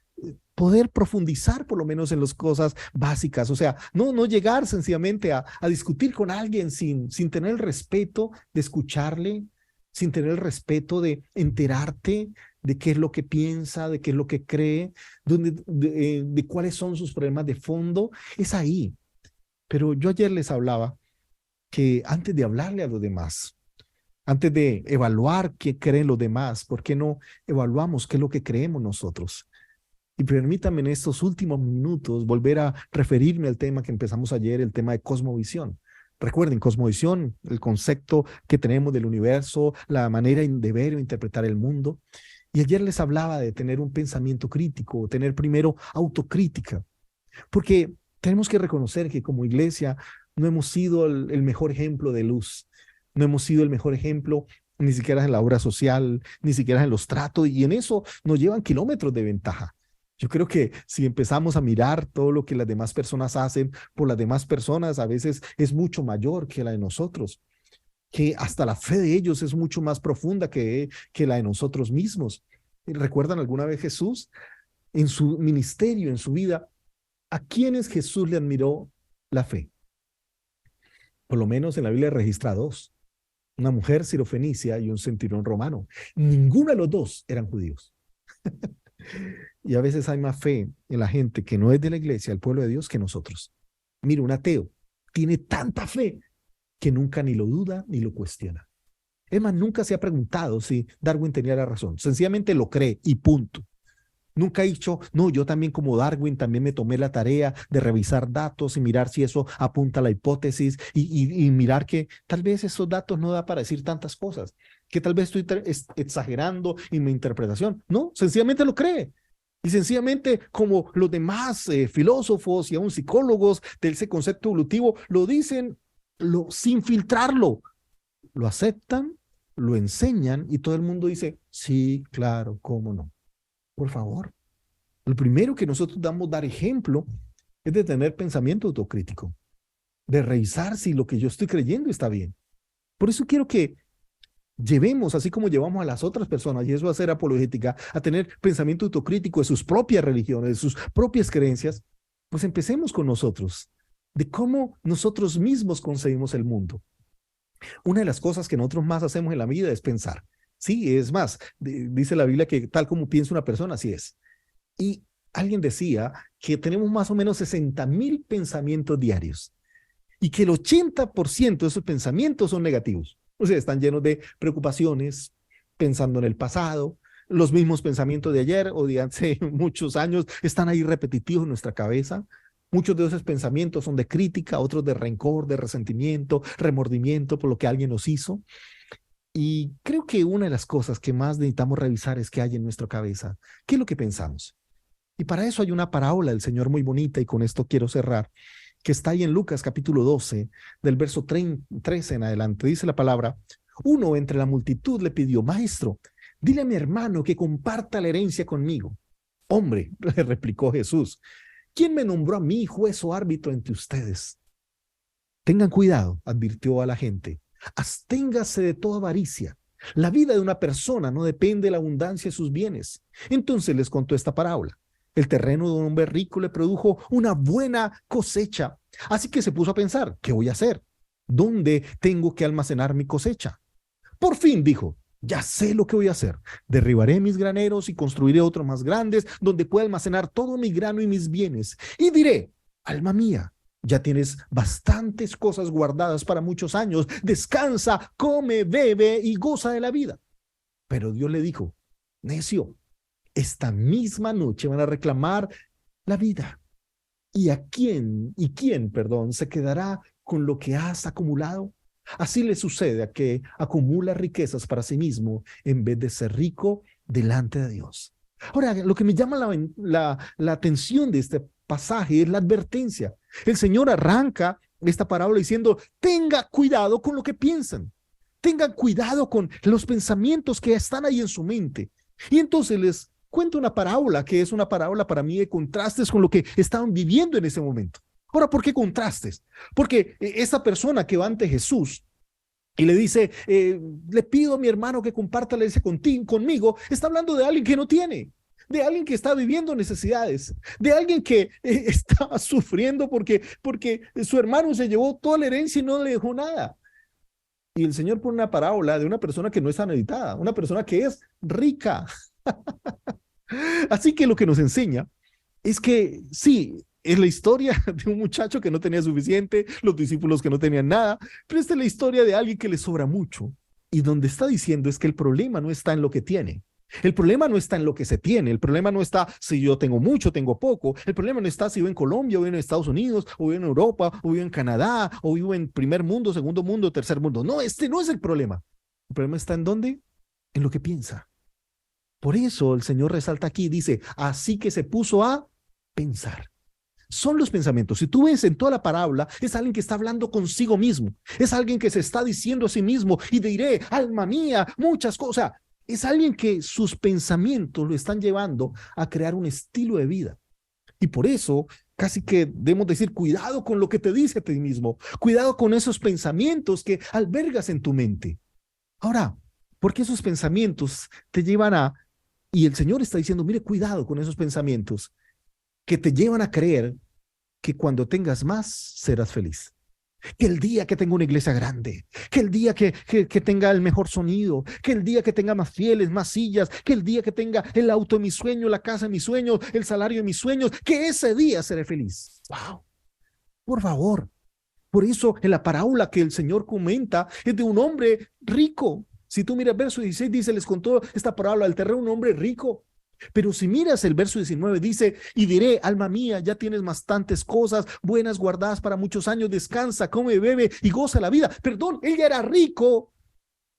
B: poder profundizar por lo menos en las cosas básicas. O sea, no llegar sencillamente a discutir con alguien sin tener el respeto de escucharle, sin tener el respeto de enterarte de qué es lo que piensa, de qué es lo que cree, de cuáles son sus problemas de fondo. Es ahí. Pero yo ayer les hablaba que antes de hablarle a los demás, antes de evaluar qué creen los demás, ¿por qué no evaluamos qué es lo que creemos nosotros? Y permítanme en estos últimos minutos volver a referirme al tema que empezamos ayer, el tema de cosmovisión. Recuerden, cosmovisión, el concepto que tenemos del universo, la manera de ver o interpretar el mundo. Y ayer les hablaba de tener un pensamiento crítico, tener primero autocrítica, porque tenemos que reconocer que como iglesia no hemos sido el mejor ejemplo de luz, no hemos sido el mejor ejemplo ni siquiera en la obra social, ni siquiera en los tratos, y en eso nos llevan kilómetros de ventaja. Yo creo que si empezamos a mirar todo lo que las demás personas hacen por las demás personas, a veces es mucho mayor que la de nosotros, que hasta la fe de ellos es mucho más profunda que la de nosotros mismos. ¿Recuerdan alguna vez Jesús en su ministerio, en su vida, a quiénes Jesús le admiró la fe? Por lo menos en la Biblia registra dos: una mujer sirofenicia y un centurión romano. Ninguno de los dos eran judíos. Y a veces hay más fe en la gente que no es de la iglesia, el pueblo de Dios, que nosotros. Mira, un ateo tiene tanta fe que nunca ni lo duda ni lo cuestiona. Es más, nunca se ha preguntado si Darwin tenía la razón. Sencillamente lo cree y punto. Nunca ha dicho: no, yo también como Darwin también me tomé la tarea de revisar datos y mirar si eso apunta a la hipótesis y mirar que tal vez esos datos no da para decir tantas cosas, que tal vez estoy exagerando en mi interpretación. No, sencillamente lo cree. Y sencillamente, como los demás filósofos y aún psicólogos de ese concepto evolutivo lo dicen, sin filtrarlo, lo aceptan, lo enseñan y todo el mundo dice: sí, claro, cómo no. Por favor, lo primero que nosotros dar ejemplo es de tener pensamiento autocrítico, de revisar si lo que yo estoy creyendo está bien. Por eso quiero que llevemos, así como llevamos a las otras personas, y eso va a ser apologética, a tener pensamiento autocrítico de sus propias religiones, de sus propias creencias, pues empecemos con nosotros, de cómo nosotros mismos concebimos el mundo. Una de las cosas que nosotros más hacemos en la vida es pensar. Sí, es más, dice la Biblia que tal como piensa una persona, así es. Y alguien decía que tenemos más o menos 60,000 pensamientos diarios y que el 80% de esos pensamientos son negativos. O sea, están llenos de preocupaciones, pensando en el pasado, los mismos pensamientos de ayer o de hace muchos años están ahí repetitivos en nuestra cabeza. Muchos de esos pensamientos son de crítica, otros de rencor, de resentimiento, remordimiento por lo que alguien nos hizo. Y creo que una de las cosas que más necesitamos revisar es qué hay en nuestra cabeza, qué es lo que pensamos. Y para eso hay una parábola del Señor muy bonita, y con esto quiero cerrar, que está ahí en Lucas capítulo 12, del verso 13 en adelante. Dice la palabra: uno entre la multitud le pidió: maestro, dile a mi hermano que comparta la herencia conmigo. Hombre, le replicó Jesús, ¿quién me nombró a mí juez o árbitro entre ustedes? Tengan cuidado, advirtió a la gente. Absténgase de toda avaricia. La vida de una persona no depende de la abundancia de sus bienes. Entonces les contó esta parábola. El terreno de un hombre rico le produjo una buena cosecha. Así que se puso a pensar: ¿qué voy a hacer? ¿Dónde tengo que almacenar mi cosecha? Por fin dijo: ya sé lo que voy a hacer. Derribaré mis graneros y construiré otros más grandes donde pueda almacenar todo mi grano y mis bienes. Y diré: alma mía, ya tienes bastantes cosas guardadas para muchos años. Descansa, come, bebe y goza de la vida. Pero Dios le dijo: necio, esta misma noche van a reclamar la vida. ¿Y quién, se quedará con lo que has acumulado? Así le sucede a que acumula riquezas para sí mismo en vez de ser rico delante de Dios. Ahora, lo que me llama la atención de este pasaje es la advertencia. El Señor arranca esta parábola diciendo: tenga cuidado con lo que piensan. Tengan cuidado con los pensamientos que están ahí en su mente. Y entonces les cuento una parábola que es una parábola para mí de contrastes con lo que estaban viviendo en ese momento. Ahora, ¿por qué contrastes? Porque esta persona que va ante Jesús y le dice: le pido a mi hermano que comparta la herencia conmigo, está hablando de alguien que no tiene, de alguien que está viviendo necesidades, de alguien que está sufriendo porque su hermano se llevó toda la herencia y no le dejó nada. Y el Señor pone una parábola de una persona que no está necesitada, una persona que es rica. Así que lo que nos enseña es que sí, es la historia de un muchacho que no tenía suficiente, los discípulos que no tenían nada, pero esta es la historia de alguien que le sobra mucho. Y donde está diciendo es que el problema no está en lo que tiene. El problema no está en lo que se tiene, el problema no está si yo tengo mucho, tengo poco, el problema no está si vivo en Colombia, o vivo en Estados Unidos, o vivo en Europa, o vivo en Canadá, o vivo en primer mundo, segundo mundo, tercer mundo. No, este no es el problema. El problema está en dónde, en lo que piensa. Por eso el Señor resalta aquí, dice: así que se puso a pensar. Son los pensamientos. Si tú ves en toda la parábola, es alguien que está hablando consigo mismo. Es alguien que se está diciendo a sí mismo: y diré, alma mía, muchas cosas. Es alguien que sus pensamientos lo están llevando a crear un estilo de vida. Y por eso, casi que debemos decir: cuidado con lo que te dice a ti mismo. Cuidado con esos pensamientos que albergas en tu mente. Ahora, porque esos pensamientos te llevan a... Y el Señor está diciendo: mire, cuidado con esos pensamientos que te llevan a creer que cuando tengas más serás feliz. Que el día que tenga una iglesia grande, que el día que tenga el mejor sonido, que el día que tenga más fieles, más sillas, que el día que tenga el auto de mis sueños, la casa de mis sueños, el salario de mis sueños, que ese día seré feliz. ¡Wow! Por favor. Por eso en la parábola que el Señor comenta es de un hombre rico. Si tú miras el verso 16, dice: les contó esta parábola del terreno un hombre rico. Pero si miras el verso 19, dice: y diré, alma mía, ya tienes bastantes cosas buenas guardadas para muchos años, descansa, come, bebe y goza la vida. Perdón, él ya era rico,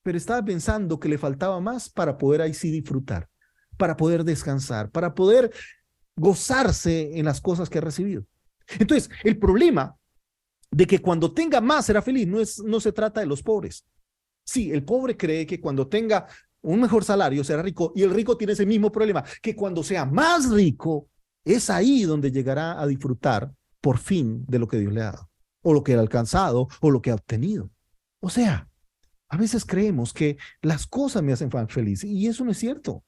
B: pero estaba pensando que le faltaba más para poder ahí sí disfrutar, para poder descansar, para poder gozarse en las cosas que ha recibido. Entonces, el problema de que cuando tenga más será feliz no se trata de los pobres. Sí, el pobre cree que cuando tenga un mejor salario será rico, y el rico tiene ese mismo problema, que cuando sea más rico es ahí donde llegará a disfrutar por fin de lo que Dios le ha dado, o lo que ha alcanzado, o lo que ha obtenido. O sea, a veces creemos que las cosas me hacen feliz, y eso no es cierto.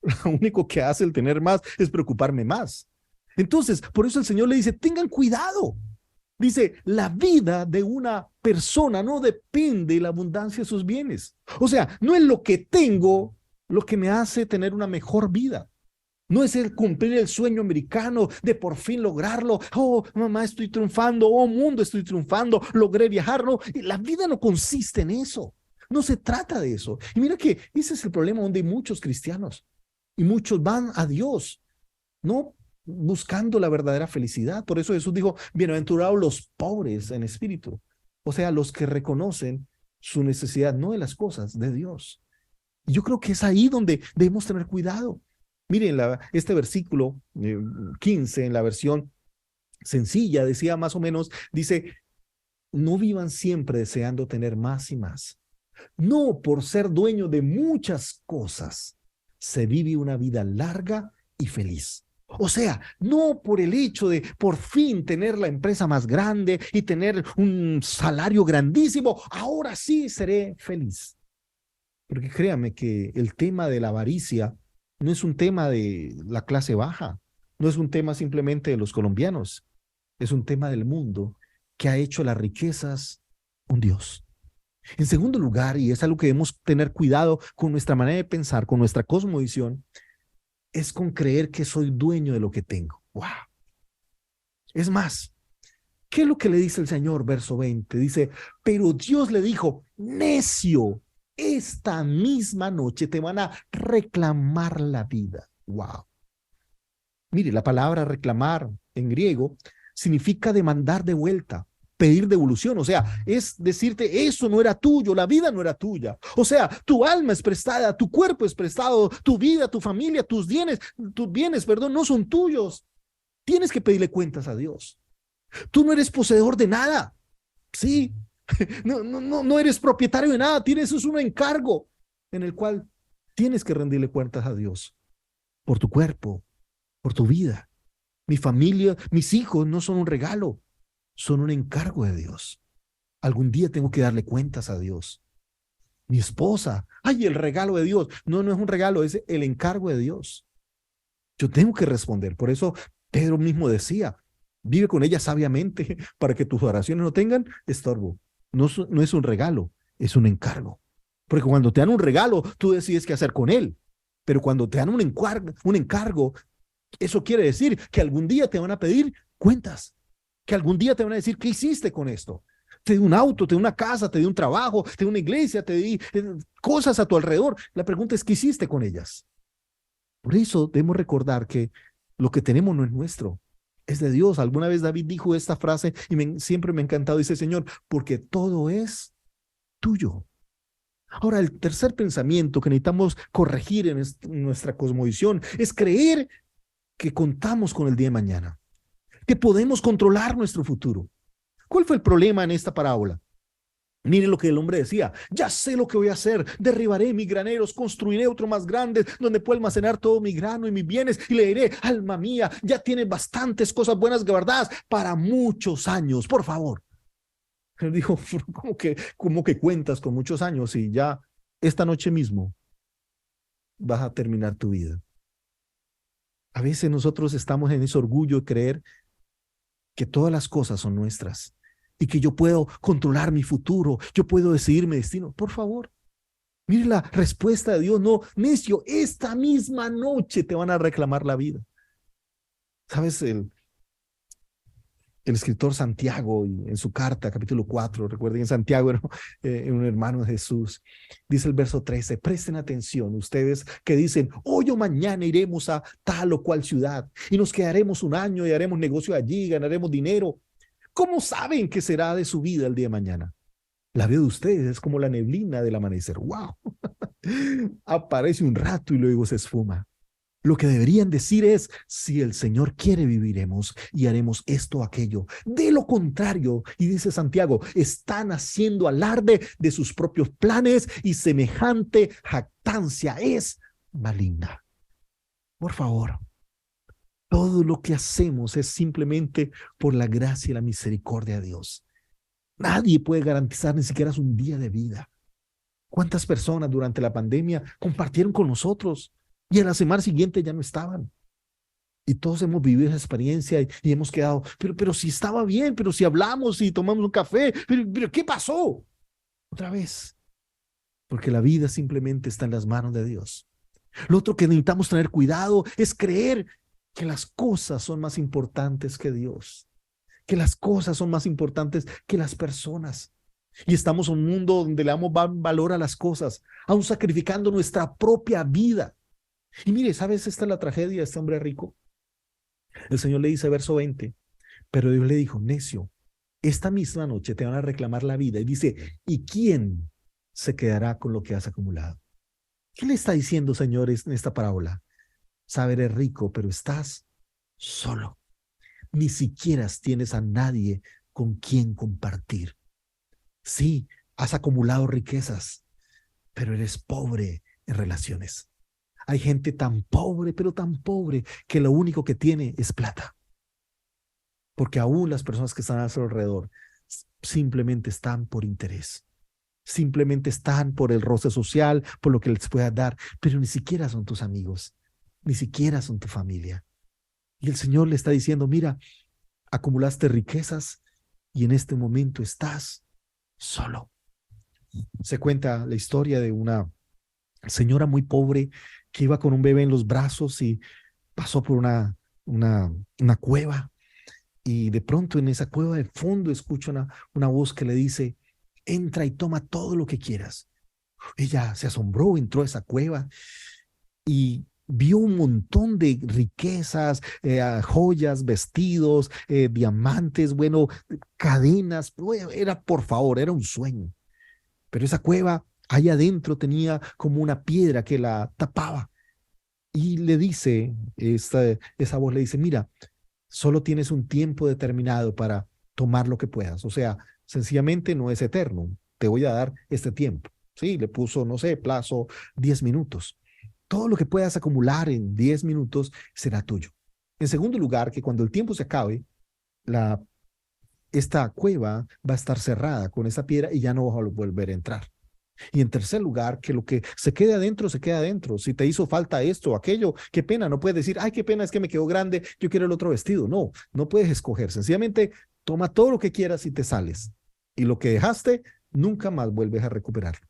B: Lo único que hace el tener más es preocuparme más. Entonces, por eso el Señor le dice: tengan cuidado. Dice: la vida de una persona no depende de la abundancia de sus bienes. O sea, no es lo que tengo lo que me hace tener una mejor vida. No es el cumplir el sueño americano de por fin lograrlo. Oh, mamá, estoy triunfando. Oh, mundo, estoy triunfando. Logré viajar. No, la vida no consiste en eso. No se trata de eso. Y mira que ese es el problema donde hay muchos cristianos. Y muchos van a Dios, no buscando la verdadera felicidad. Por eso Jesús dijo: bienaventurados los pobres en espíritu. O sea, los que reconocen su necesidad, no de las cosas, de Dios. Y yo creo que es ahí donde debemos tener cuidado. Miren, este versículo 15 en la versión sencilla decía más o menos, dice, no vivan siempre deseando tener más y más. No por ser dueño de muchas cosas se vive una vida larga y feliz. O sea, no por el hecho de por fin tener la empresa más grande y tener un salario grandísimo, ahora sí seré feliz. Porque créame que el tema de la avaricia no es un tema de la clase baja, no es un tema simplemente de los colombianos, es un tema del mundo que ha hecho las riquezas un Dios. En segundo lugar, y es algo que debemos tener cuidado con nuestra manera de pensar, con nuestra cosmovisión, es con creer que soy dueño de lo que tengo. ¡Wow! Es más, ¿qué es lo que le dice el Señor? Verso 20, dice, pero Dios le dijo, necio, esta misma noche te van a reclamar la vida. ¡Wow! Mire, la palabra reclamar en griego significa demandar de vuelta, pedir devolución. O sea, es decirte, eso no era tuyo, la vida no era tuya. O sea, tu alma es prestada, tu cuerpo es prestado, tu vida, tu familia, tus bienes, perdón, no son tuyos. Tienes que pedirle cuentas a Dios. Tú no eres poseedor de nada. Sí, no eres propietario de nada. Tienes un encargo en el cual tienes que rendirle cuentas a Dios por tu cuerpo, por tu vida. Mi familia, mis hijos no son un regalo, son un encargo de Dios. Algún día tengo que darle cuentas a Dios. Mi esposa, ay, el regalo de Dios. No, no es un regalo, es el encargo de Dios. Yo tengo que responder. Por eso Pedro mismo decía, vive con ella sabiamente para que tus oraciones no tengan estorbo. No es un regalo, es un encargo. Porque cuando te dan un regalo, tú decides qué hacer con él. Pero cuando te dan un encargo, eso quiere decir que algún día te van a pedir cuentas, que algún día te van a decir, ¿qué hiciste con esto? Te di un auto, te di una casa, te di un trabajo, te di una iglesia, te di cosas a tu alrededor. La pregunta es, ¿qué hiciste con ellas? Por eso debemos recordar que lo que tenemos no es nuestro, es de Dios. Alguna vez David dijo esta frase y siempre me ha encantado. Dice, Señor, porque todo es tuyo. Ahora, el tercer pensamiento que necesitamos corregir en nuestra cosmovisión es creer que contamos con el día de mañana, que podemos controlar nuestro futuro. ¿Cuál fue el problema en esta parábola? Miren lo que el hombre decía, ya sé lo que voy a hacer, derribaré mis graneros, construiré otro más grande donde pueda almacenar todo mi grano y mis bienes y le diré, alma mía, ya tienes bastantes cosas buenas guardadas para muchos años, por favor. Él dijo, ¿cómo que cuentas con muchos años y ya esta noche mismo vas a terminar tu vida? A veces nosotros estamos en ese orgullo de creer que todas las cosas son nuestras y que yo puedo controlar mi futuro, yo puedo decidir mi destino. Por favor, mire la respuesta de Dios. No, necio, esta misma noche te van a reclamar la vida. ¿Sabes? El escritor Santiago, en su carta, capítulo 4, recuerden, en Santiago era un hermano de Jesús, dice el verso 13, presten atención ustedes que dicen, hoy o mañana iremos a tal o cual ciudad y nos quedaremos un año y haremos negocio allí, ganaremos dinero. ¿Cómo saben qué será de su vida el día de mañana? La vida de ustedes es como la neblina del amanecer. ¡Wow! Aparece un rato y luego se esfuma. Lo que deberían decir es, si el Señor quiere, viviremos y haremos esto o aquello. De lo contrario, y dice Santiago, están haciendo alarde de sus propios planes y semejante jactancia es maligna. Por favor, todo lo que hacemos es simplemente por la gracia y la misericordia de Dios. Nadie puede garantizar ni siquiera un día de vida. ¿Cuántas personas durante la pandemia compartieron con nosotros y a la semana siguiente ya no estaban? Y todos hemos vivido esa experiencia y hemos quedado, pero si estaba bien, pero si hablamos y tomamos un café, pero ¿qué pasó? Otra vez, porque la vida simplemente está en las manos de Dios. Lo otro que necesitamos tener cuidado es creer que las cosas son más importantes que Dios, que las cosas son más importantes que las personas. Y estamos en un mundo donde le damos valor a las cosas, aún sacrificando nuestra propia vida. Y mire, ¿sabes? Esta es la tragedia de este hombre rico. El Señor le dice, verso 20, pero Dios le dijo, necio, esta misma noche te van a reclamar la vida. Y dice, ¿y quién se quedará con lo que has acumulado. ¿Qué le está diciendo, señores, en esta parábola? Sabes, eres rico, pero estás solo. Ni siquiera tienes a nadie con quien compartir. Sí, has acumulado riquezas, pero eres pobre en relaciones. Hay gente tan pobre, pero tan pobre, que lo único que tiene es plata. Porque aún las personas que están a su alrededor simplemente están por interés. Simplemente están por el roce social, por lo que les puedas dar, pero ni siquiera son tus amigos, ni siquiera son tu familia. Y el Señor le está diciendo, mira, acumulaste riquezas y en este momento estás solo. Se cuenta la historia de una señora muy pobre que iba con un bebé en los brazos y pasó por una cueva, y de pronto en esa cueva de fondo escucha una voz que le dice, entra y toma todo lo que quieras. Ella se asombró, entró a esa cueva y vio un montón de riquezas, joyas, vestidos, diamantes, bueno, cadenas. Era, por favor, era un sueño. Pero esa cueva, allá adentro, tenía como una piedra que la tapaba. Y le dice, esa voz le dice, mira, solo tienes un tiempo determinado para tomar lo que puedas. O sea, sencillamente no es eterno. Te voy a dar este tiempo. Sí, le puso, no sé, plazo 10 minutos. Todo lo que puedas acumular en 10 minutos será tuyo. En segundo lugar, que cuando el tiempo se acabe, esta cueva va a estar cerrada con esa piedra y ya no vas a volver a entrar. Y en tercer lugar, que lo que se quede adentro, se queda adentro. Si te hizo falta esto o aquello, qué pena, no puedes decir, ay, qué pena, es que me quedó grande, yo quiero el otro vestido. No, no puedes escoger. Sencillamente toma todo lo que quieras y te sales. Y lo que dejaste, nunca más vuelves a recuperarlo.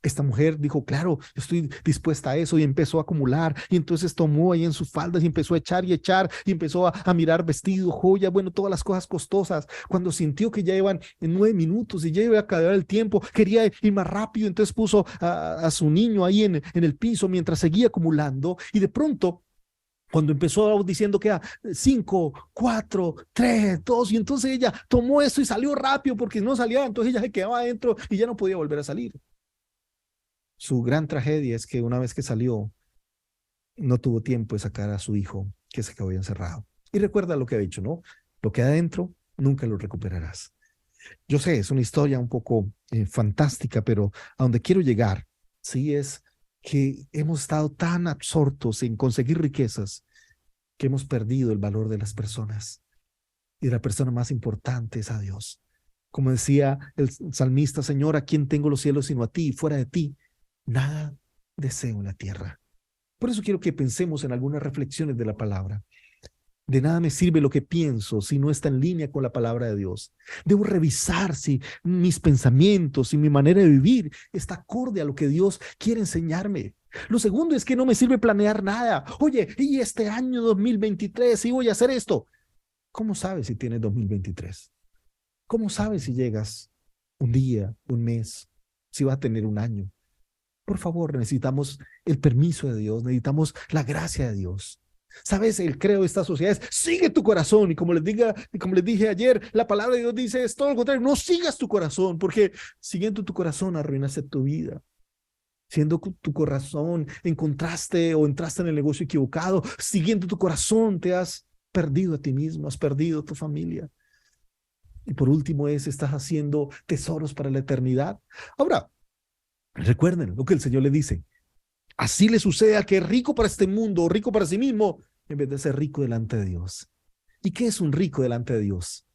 B: Esta mujer dijo, claro, estoy dispuesta a eso, y empezó a acumular, y entonces tomó ahí en sus faldas y empezó a echar y empezó a mirar vestidos, joyas, bueno, todas las cosas costosas. Cuando sintió que ya iban en 9 minutos y ya iba a acabar el tiempo, quería ir más rápido, entonces puso a su niño ahí en el piso mientras seguía acumulando, y de pronto, cuando empezó diciendo que era 5, 4, 3, 2, y entonces ella tomó eso y salió rápido porque no salía, entonces ella se quedaba adentro y ya no podía volver a salir. Su gran tragedia es que una vez que salió, no tuvo tiempo de sacar a su hijo, que se quedó encerrado. Y recuerda lo que ha dicho, ¿no? Lo que hay adentro, nunca lo recuperarás. Yo sé, es una historia un poco fantástica, pero a donde quiero llegar, sí, es que hemos estado tan absortos en conseguir riquezas que hemos perdido el valor de las personas. Y la persona más importante es a Dios. Como decía el salmista, Señor, ¿a quién tengo los cielos sino a ti? Fuera de ti, nada deseo en la tierra. Por eso quiero que pensemos en algunas reflexiones de la palabra. De nada me sirve lo que pienso si no está en línea con la palabra de Dios. Debo revisar si mis pensamientos y mi manera de vivir está acorde a lo que Dios quiere enseñarme. Lo segundo es que no me sirve planear nada. Oye, y este año 2023, sí voy a hacer esto. ¿Cómo sabes si tienes 2023? ¿Cómo sabes si llegas un día, un mes, si vas a tener un año? Por favor, necesitamos el permiso de Dios, necesitamos la gracia de Dios. ¿Sabes? El credo de esta sociedad es sigue tu corazón. Y como les dije ayer, la palabra de Dios dice es todo lo contrario. No sigas tu corazón, porque siguiendo tu corazón arruinaste tu vida. Siendo tu corazón encontraste o entraste en el negocio equivocado. Siguiendo tu corazón te has perdido a ti mismo, has perdido a tu familia. Y por último estás haciendo tesoros para la eternidad. Ahora, recuerden lo que el Señor le dice. Así le sucede al que es rico para este mundo, rico para sí mismo, en vez de ser rico delante de Dios. ¿Y qué es un rico delante de Dios?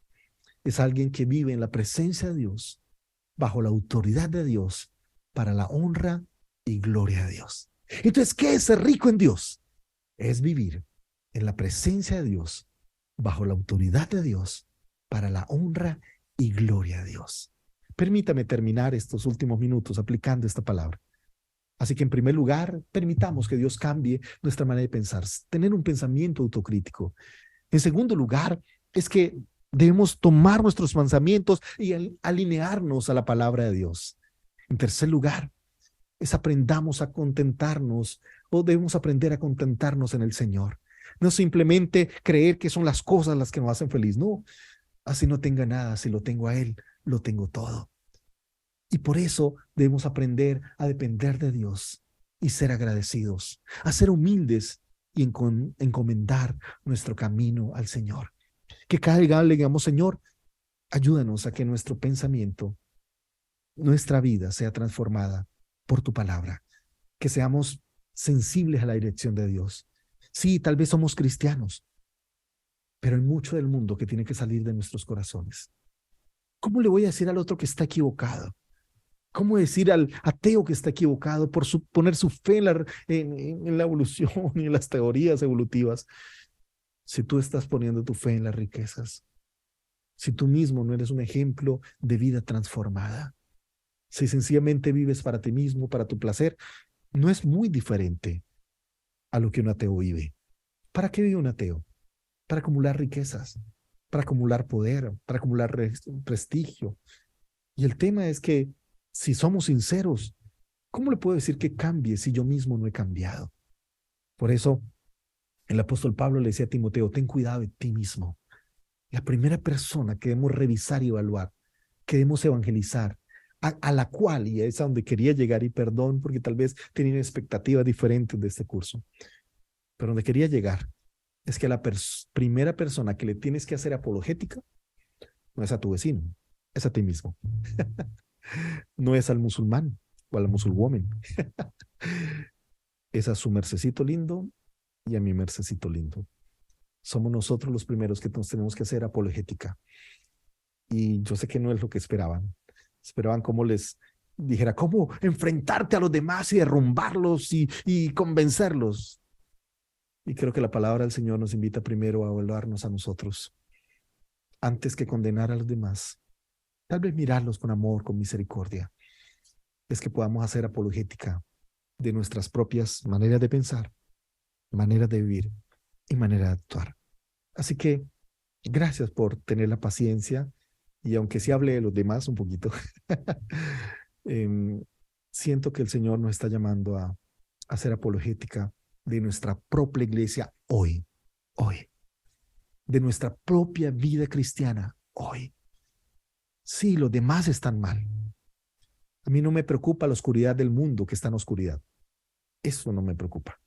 B: Es alguien que vive en la presencia de Dios, bajo la autoridad de Dios, para la honra y gloria de Dios. Entonces, ¿qué es ser rico en Dios? Es vivir en la presencia de Dios, bajo la autoridad de Dios, para la honra y gloria de Dios. Permítame terminar estos últimos minutos aplicando esta palabra. Así que en primer lugar, permitamos que Dios cambie nuestra manera de pensar, tener un pensamiento autocrítico. En segundo lugar, es que debemos tomar nuestros pensamientos y alinearnos a la palabra de Dios. En tercer lugar, es aprendamos a contentarnos, o debemos aprender a contentarnos en el Señor. No simplemente creer que son las cosas las que nos hacen feliz. No, así no tenga nada, si lo tengo a Él, lo tengo todo. Y por eso debemos aprender a depender de Dios y ser agradecidos, a ser humildes y encomendar nuestro camino al Señor. Que cada día le digamos, Señor, ayúdanos a que nuestro pensamiento, nuestra vida sea transformada por tu palabra, que seamos sensibles a la dirección de Dios. Sí, tal vez somos cristianos, pero hay mucho del mundo que tiene que salir de nuestros corazones. ¿Cómo le voy a decir al otro que está equivocado? ¿Cómo decir al ateo que está equivocado por poner su fe en la evolución y en las teorías evolutivas? Si tú estás poniendo tu fe en las riquezas, si tú mismo no eres un ejemplo de vida transformada, si sencillamente vives para ti mismo, para tu placer, no es muy diferente a lo que un ateo vive. ¿Para qué vive un ateo? Para acumular riquezas, para acumular poder, para acumular prestigio. Y el tema es que si somos sinceros, ¿cómo le puedo decir que cambie si yo mismo no he cambiado? Por eso el apóstol Pablo le decía a Timoteo, ten cuidado de ti mismo. La primera persona que debemos revisar y evaluar, que debemos evangelizar, a la cual, y es a donde quería llegar, y perdón porque tal vez tenían expectativas diferentes de este curso, pero donde quería llegar es que la primera persona que le tienes que hacer apologética no es a tu vecino, es a ti mismo. No es al musulmán o a la musulwoman, es a su mercecito lindo y a mi mercecito lindo. Somos nosotros los primeros que nos tenemos que hacer apologética. Y yo sé que no es lo que esperaban. Esperaban cómo les dijera, cómo enfrentarte a los demás y derrumbarlos y convencerlos. Y creo que la palabra del Señor nos invita primero a evaluarnos a nosotros, antes que condenar a los demás. Tal vez mirarlos con amor, con misericordia. Es que podamos hacer apologética de nuestras propias maneras de pensar, maneras de vivir y manera de actuar. Así que gracias por tener la paciencia y aunque sí hable de los demás un poquito, siento que el Señor nos está llamando a hacer apologética de nuestra propia iglesia hoy, de nuestra propia vida cristiana hoy. Sí, los demás están mal. A mí no me preocupa la oscuridad del mundo que está en oscuridad. Eso no me preocupa.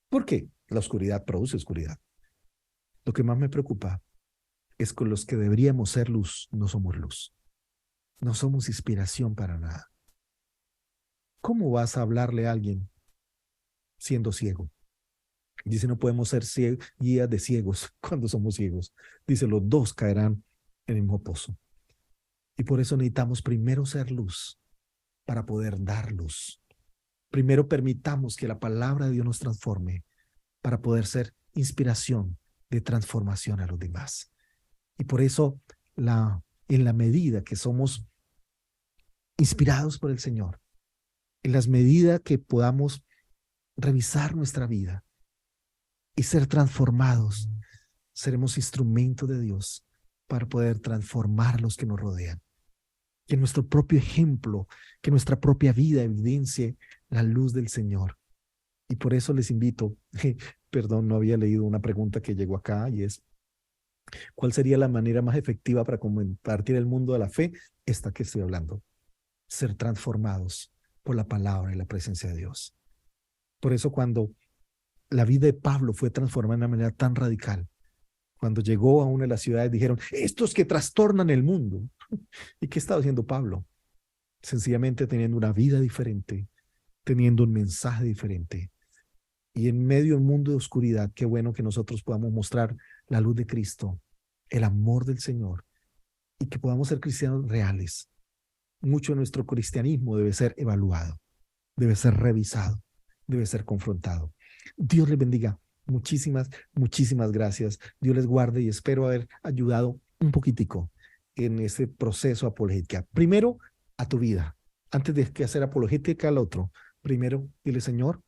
B: ¿Por qué? La oscuridad produce oscuridad. Lo que más me preocupa es que los que deberíamos ser luz, no somos luz. No somos inspiración para nada. ¿Cómo vas a hablarle a alguien siendo ciego? Dice, no podemos ser guías de ciegos cuando somos ciegos. Dice, los dos caerán en el mismo pozo. Y por eso necesitamos primero ser luz para poder dar luz. Primero permitamos que la palabra de Dios nos transforme para poder ser inspiración de transformación a los demás. Y por eso, en la medida que somos inspirados por el Señor, en las medidas que podamos revisar nuestra vida y ser transformados, seremos instrumentos de Dios para poder transformar a los que nos rodean. Que nuestro propio ejemplo, que nuestra propia vida evidencie la luz del Señor. Y por eso les invito, perdón, no había leído una pregunta que llegó acá y es, ¿cuál sería la manera más efectiva para compartir el mundo de la fe? Esta que estoy hablando, ser transformados por la palabra y la presencia de Dios. Por eso cuando la vida de Pablo fue transformada de una manera tan radical, cuando llegó a una de las ciudades dijeron, estos que trastornan el mundo. ¿Y qué estaba haciendo Pablo? Sencillamente teniendo una vida diferente, teniendo un mensaje diferente. Y en medio del mundo de oscuridad, qué bueno que nosotros podamos mostrar la luz de Cristo, el amor del Señor, y que podamos ser cristianos reales. Mucho de nuestro cristianismo debe ser evaluado, debe ser revisado, debe ser confrontado. Dios les bendiga. Muchísimas, muchísimas gracias. Dios les guarde y espero haber ayudado un poquitico en ese proceso apologética. Primero, a tu vida. Antes de que hacer apologética al otro, primero dile, Señor,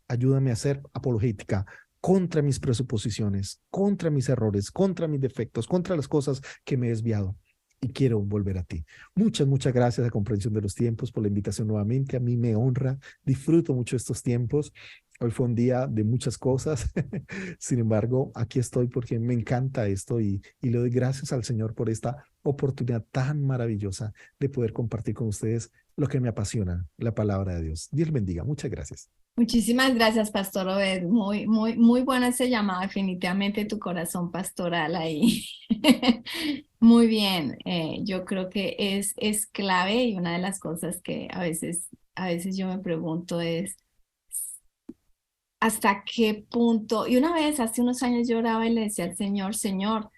B: ayúdame a hacer apologética contra mis presuposiciones, contra mis errores, contra mis defectos, contra las cosas que me he desviado y quiero volver a ti. Muchas, muchas gracias a Comprensión de los Tiempos por la invitación nuevamente. A mí me honra, disfruto mucho estos tiempos Hoy fue un día de muchas cosas. Sin embargo, aquí estoy porque me encanta esto y le doy gracias al Señor por esta oportunidad tan maravillosa de poder compartir con ustedes lo que me apasiona, la palabra de Dios. Dios bendiga. Muchas gracias.
A: Muchísimas gracias, Pastor Obed. Muy bueno ese llamado, definitivamente tu corazón pastoral ahí. Muy bien, yo creo que es clave y una de las cosas que a veces yo me pregunto es hasta qué punto, y una vez hace unos años yo oraba y le decía al Señor, Señor,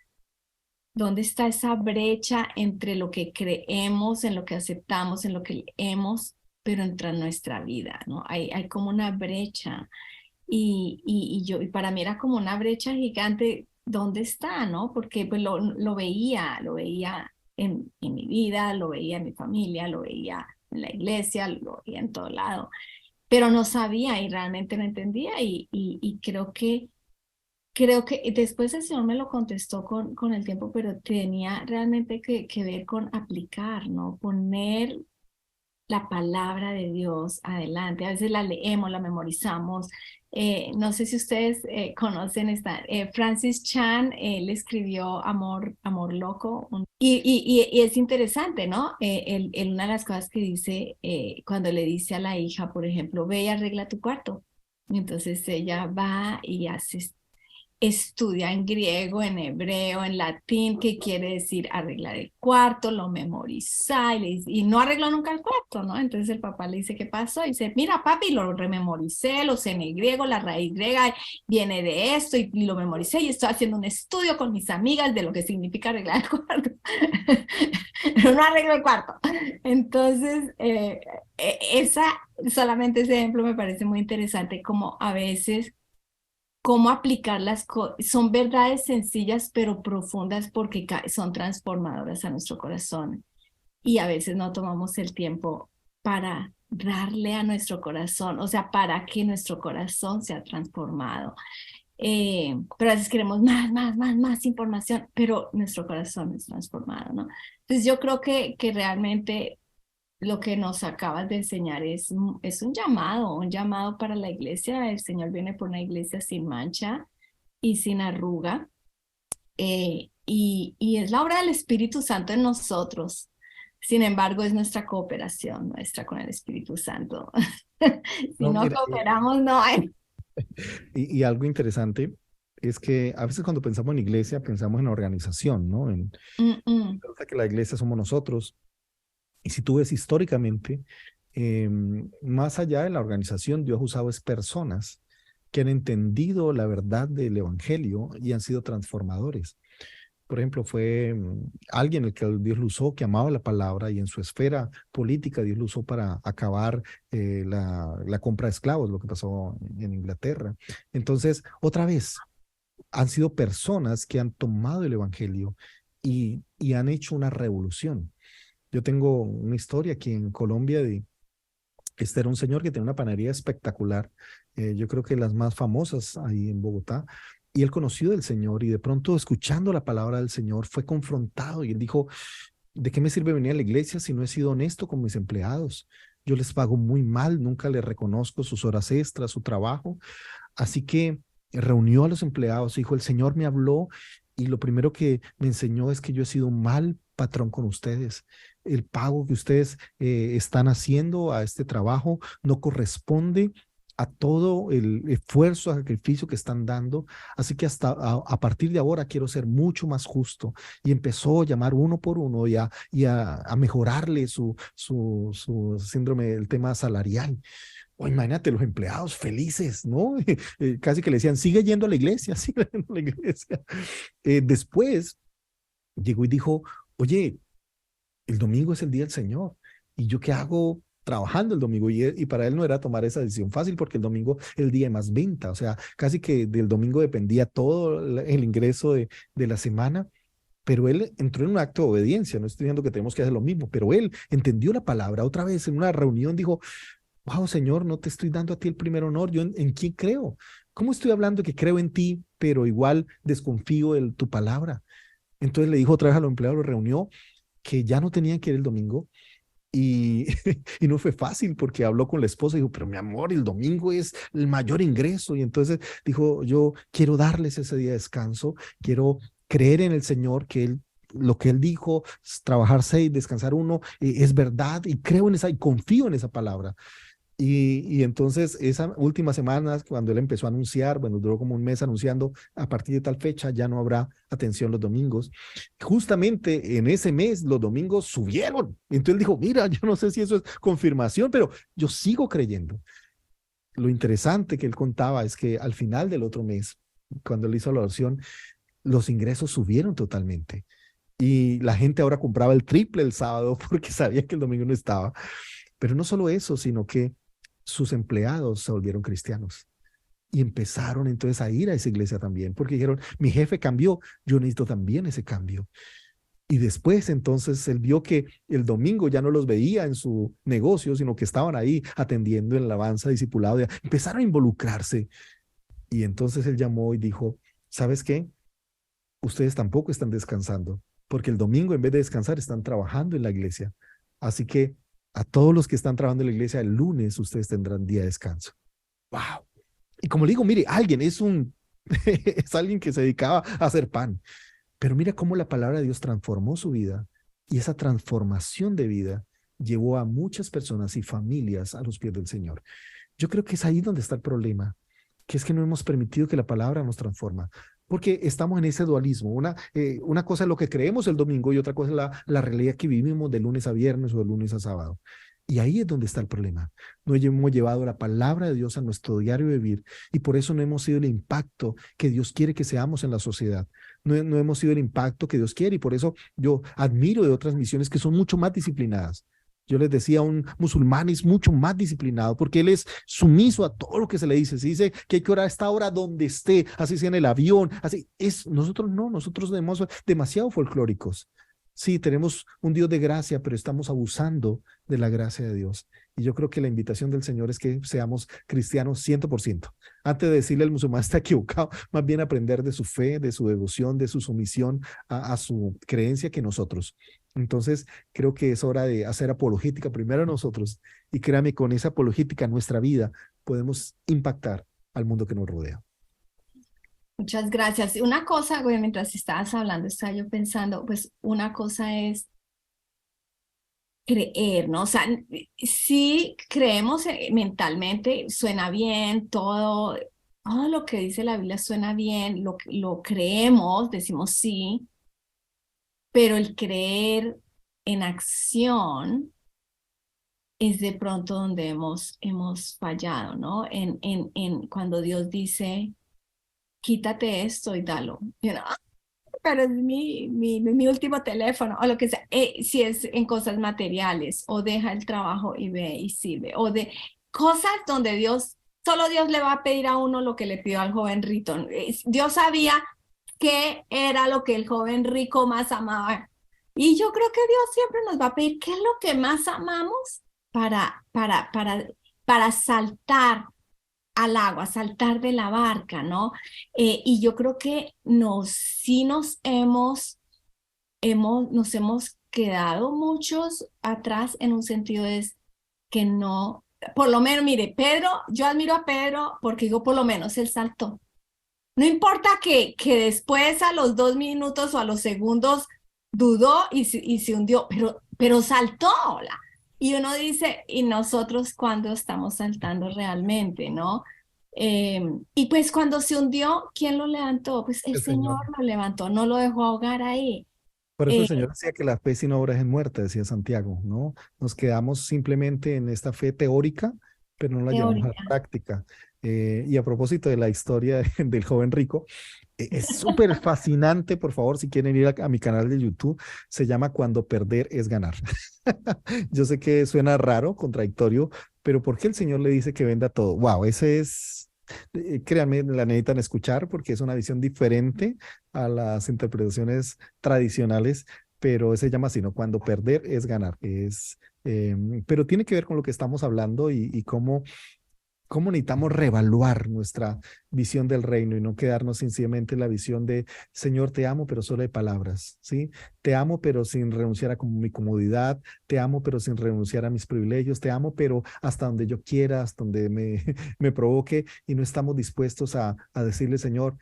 A: ¿dónde está esa brecha entre lo que creemos, en lo que aceptamos, en lo que leemos, pero entre nuestra vida, ¿no? Hay como una brecha y para mí era como una brecha gigante, ¿dónde está, no? Porque pues lo veía en mi vida, lo veía en mi familia, lo veía en la iglesia, lo veía en todo lado, pero no sabía y realmente no entendía y creo que después el Señor me lo contestó con el tiempo, pero tenía realmente que ver con aplicar, ¿no? Poner la palabra de Dios adelante. A veces la leemos, la memorizamos. No sé si ustedes conocen esta, Francis Chan, él escribió Amor Loco. Y es interesante, ¿no? Una de las cosas que dice, cuando le dice a la hija, por ejemplo, ve y arregla tu cuarto. Y entonces ella va y hace estudia en griego, en hebreo, en latín, que quiere decir arreglar el cuarto, lo memoriza y no arregló nunca el cuarto, ¿no? Entonces el papá le dice, ¿qué pasó? Y dice, mira, papi, lo rememoricé, lo sé en griego, la raíz griega viene de esto y lo memoricé y estoy haciendo un estudio con mis amigas de lo que significa arreglar el cuarto. Pero no arreglo el cuarto. Entonces, solamente ese ejemplo me parece muy interesante, como a veces cómo aplicar las cosas. Son verdades sencillas pero profundas porque son transformadoras a nuestro corazón. Y a veces no tomamos el tiempo para darle a nuestro corazón, o sea, para que nuestro corazón sea transformado. Pero a veces queremos más información, pero nuestro corazón es transformado, ¿no? Entonces yo creo que realmente lo que nos acabas de enseñar es un llamado para la iglesia. El Señor viene por una iglesia sin mancha y sin arruga, y es la obra del Espíritu Santo en nosotros. Sin embargo, es nuestra cooperación nuestra con el Espíritu Santo. Si
B: No,
A: no
B: mira,
A: cooperamos, no hay.
B: y algo interesante es que a veces cuando pensamos en iglesia, pensamos en organización, ¿no?
A: Mm, mm.
B: Resulta que la iglesia somos nosotros. Y si tú ves históricamente, más allá de la organización, Dios ha usado es personas que han entendido la verdad del evangelio y han sido transformadores. Por ejemplo, fue alguien el que Dios lo usó, que amaba la palabra y en su esfera política Dios lo usó para acabar la compra de esclavos, lo que pasó en Inglaterra. Entonces, otra vez, han sido personas que han tomado el evangelio y han hecho una revolución. Yo tengo una historia aquí en Colombia de este era un señor que tenía una panadería espectacular, yo creo que las más famosas ahí en Bogotá, y él conoció del Señor y de pronto escuchando la palabra del Señor fue confrontado y él dijo, ¿de qué me sirve venir a la iglesia si no he sido honesto con mis empleados? Yo les pago muy mal, nunca les reconozco sus horas extras, su trabajo. Así que reunió a los empleados, dijo, el Señor me habló y lo primero que me enseñó es que yo he sido un mal patrón con ustedes. El pago que ustedes están haciendo a este trabajo no corresponde a todo el esfuerzo, sacrificio que están dando. Así que hasta a partir de ahora quiero ser mucho más justo. Y empezó a llamar uno por uno y a mejorarle su síndrome del tema salarial. O imagínate los empleados felices, ¿no? Casi que le decían, sigue yendo a la iglesia, sigue yendo a la iglesia. Después llegó y dijo, oye, el domingo es el día del Señor. ¿Y yo qué hago trabajando el domingo? Y para él no era tomar esa decisión fácil porque el domingo es el día de más venta. O sea, casi que del domingo dependía todo el ingreso de la semana. Pero él entró en un acto de obediencia. No estoy diciendo que tenemos que hacer lo mismo, pero él entendió la palabra otra vez en una reunión. Dijo, wow, Señor, no te estoy dando a ti el primer honor. ¿Yo en quién creo? ¿Cómo estoy hablando que creo en ti, pero igual desconfío de tu palabra? Entonces le dijo otra vez a los empleados, lo reunió, que ya no tenían que ir el domingo, Y, y no fue fácil porque habló con la esposa y dijo, pero mi amor, el domingo es el mayor ingreso. Y entonces dijo, yo quiero darles ese día de descanso, quiero creer en el Señor, que Él, lo que Él dijo, trabajar 6, descansar 1, es verdad y creo en esa y confío en esa palabra. Y entonces esa última semana, cuando él empezó a anunciar, bueno, duró como un mes anunciando, a partir de tal fecha ya no habrá atención los domingos. Justamente en ese mes los domingos subieron. Entonces él dijo, mira, yo no sé si eso es confirmación, pero yo sigo creyendo. Lo interesante que él contaba es que al final del otro mes, cuando él hizo la oración, los ingresos subieron totalmente. Y la gente ahora compraba el triple el sábado porque sabía que el domingo no estaba. Pero no solo eso, sino que sus empleados se volvieron cristianos y empezaron entonces a ir a esa iglesia también, porque dijeron, mi jefe cambió, yo necesito también ese cambio. Y después entonces él vio que el domingo ya no los veía en su negocio, sino que estaban ahí atendiendo en alabanza, discipulado, empezaron a involucrarse. Y entonces él llamó y dijo, ¿sabes qué? Ustedes tampoco están descansando, porque el domingo en vez de descansar están trabajando en la iglesia. Así que a todos los que están trabajando en la iglesia, el lunes ustedes tendrán día de descanso. ¡Wow! Y como le digo, mire, alguien es alguien que se dedicaba a hacer pan. Pero mira cómo la palabra de Dios transformó su vida y esa transformación de vida llevó a muchas personas y familias a los pies del Señor. Yo creo que es ahí donde está el problema, que es que no hemos permitido que la palabra nos transforma, porque estamos en ese dualismo. Una cosa es lo que creemos el domingo y otra cosa es la realidad que vivimos de lunes a viernes o de lunes a sábado. Y ahí es donde está el problema. No hemos llevado la palabra de Dios a nuestro diario vivir y por eso no hemos sido el impacto que Dios quiere que seamos en la sociedad. No hemos sido el impacto que Dios quiere y por eso yo admiro de otras misiones que son mucho más disciplinadas. Yo les decía, un musulmán es mucho más disciplinado porque él es sumiso a todo lo que se le dice. Se dice que hay que orar a esta hora donde esté, así sea en el avión, así es. Nosotros no, nosotros somos demasiado folclóricos. Sí, tenemos un Dios de gracia, pero estamos abusando de la gracia de Dios. Y yo creo que la invitación del Señor es que seamos cristianos 100%. Antes de decirle al musulmán está equivocado, más bien aprender de su fe, de su devoción, de su sumisión a su creencia que nosotros. Entonces, creo que es hora de hacer apologética primero nosotros y créame, con esa apologética en nuestra vida podemos impactar al mundo que nos rodea.
A: Muchas gracias. Una cosa, güey, mientras estabas hablando, estaba yo pensando, pues una cosa es creer, ¿no? O sea, sí creemos mentalmente, suena bien, todo lo que dice la Biblia suena bien, lo creemos, decimos sí, pero el creer en acción es de pronto donde hemos fallado, ¿no? En cuando Dios dice, quítate esto y dalo, you know, pero es mi último teléfono, o lo que sea, si es en cosas materiales, o deja el trabajo y ve y sirve, o de cosas donde solo Dios le va a pedir a uno lo que le pidió al joven rico. Dios sabía qué era lo que el joven rico más amaba. Y yo creo que Dios siempre nos va a pedir qué es lo que más amamos para saltar al agua, saltar de la barca, ¿no? Y yo creo que sí nos hemos quedado muchos atrás en un sentido es que no, por lo menos, mire, Pedro, yo admiro a Pedro porque digo, por lo menos él saltó. No importa que después a los 2 minutos o a los segundos dudó y se hundió, pero saltó. Y uno dice, ¿y nosotros cuándo estamos saltando realmente, no? Y pues cuando se hundió, ¿quién lo levantó? Pues el
B: El Señor.
A: Señor lo levantó, no lo dejó ahogar ahí.
B: Por eso el
A: Eh,
B: Señor decía que la fe sin obras es muerta, decía Santiago, ¿no? Nos quedamos simplemente en esta fe teórica, pero no la llevamos a la
A: teórica.
B: práctica. Y a propósito de la historia del joven rico, es súper fascinante, por favor, si quieren ir a mi canal de YouTube, se llama Cuando perder es ganar. Yo sé que suena raro, contradictorio, pero ¿por qué el Señor le dice que venda todo? Wow, ese es, créanme, la necesitan escuchar porque es una visión diferente a las interpretaciones tradicionales, pero se llama así, ¿no? Cuando perder es ganar, pero tiene que ver con lo que estamos hablando y cómo cómo necesitamos reevaluar nuestra visión del reino y no quedarnos sencillamente en la visión de, Señor, te amo, pero solo de palabras, ¿sí? Te amo, pero sin renunciar a mi comodidad, te amo, pero sin renunciar a mis privilegios, te amo, pero hasta donde yo quiera, hasta donde me provoque, y no estamos dispuestos a decirle, Señor,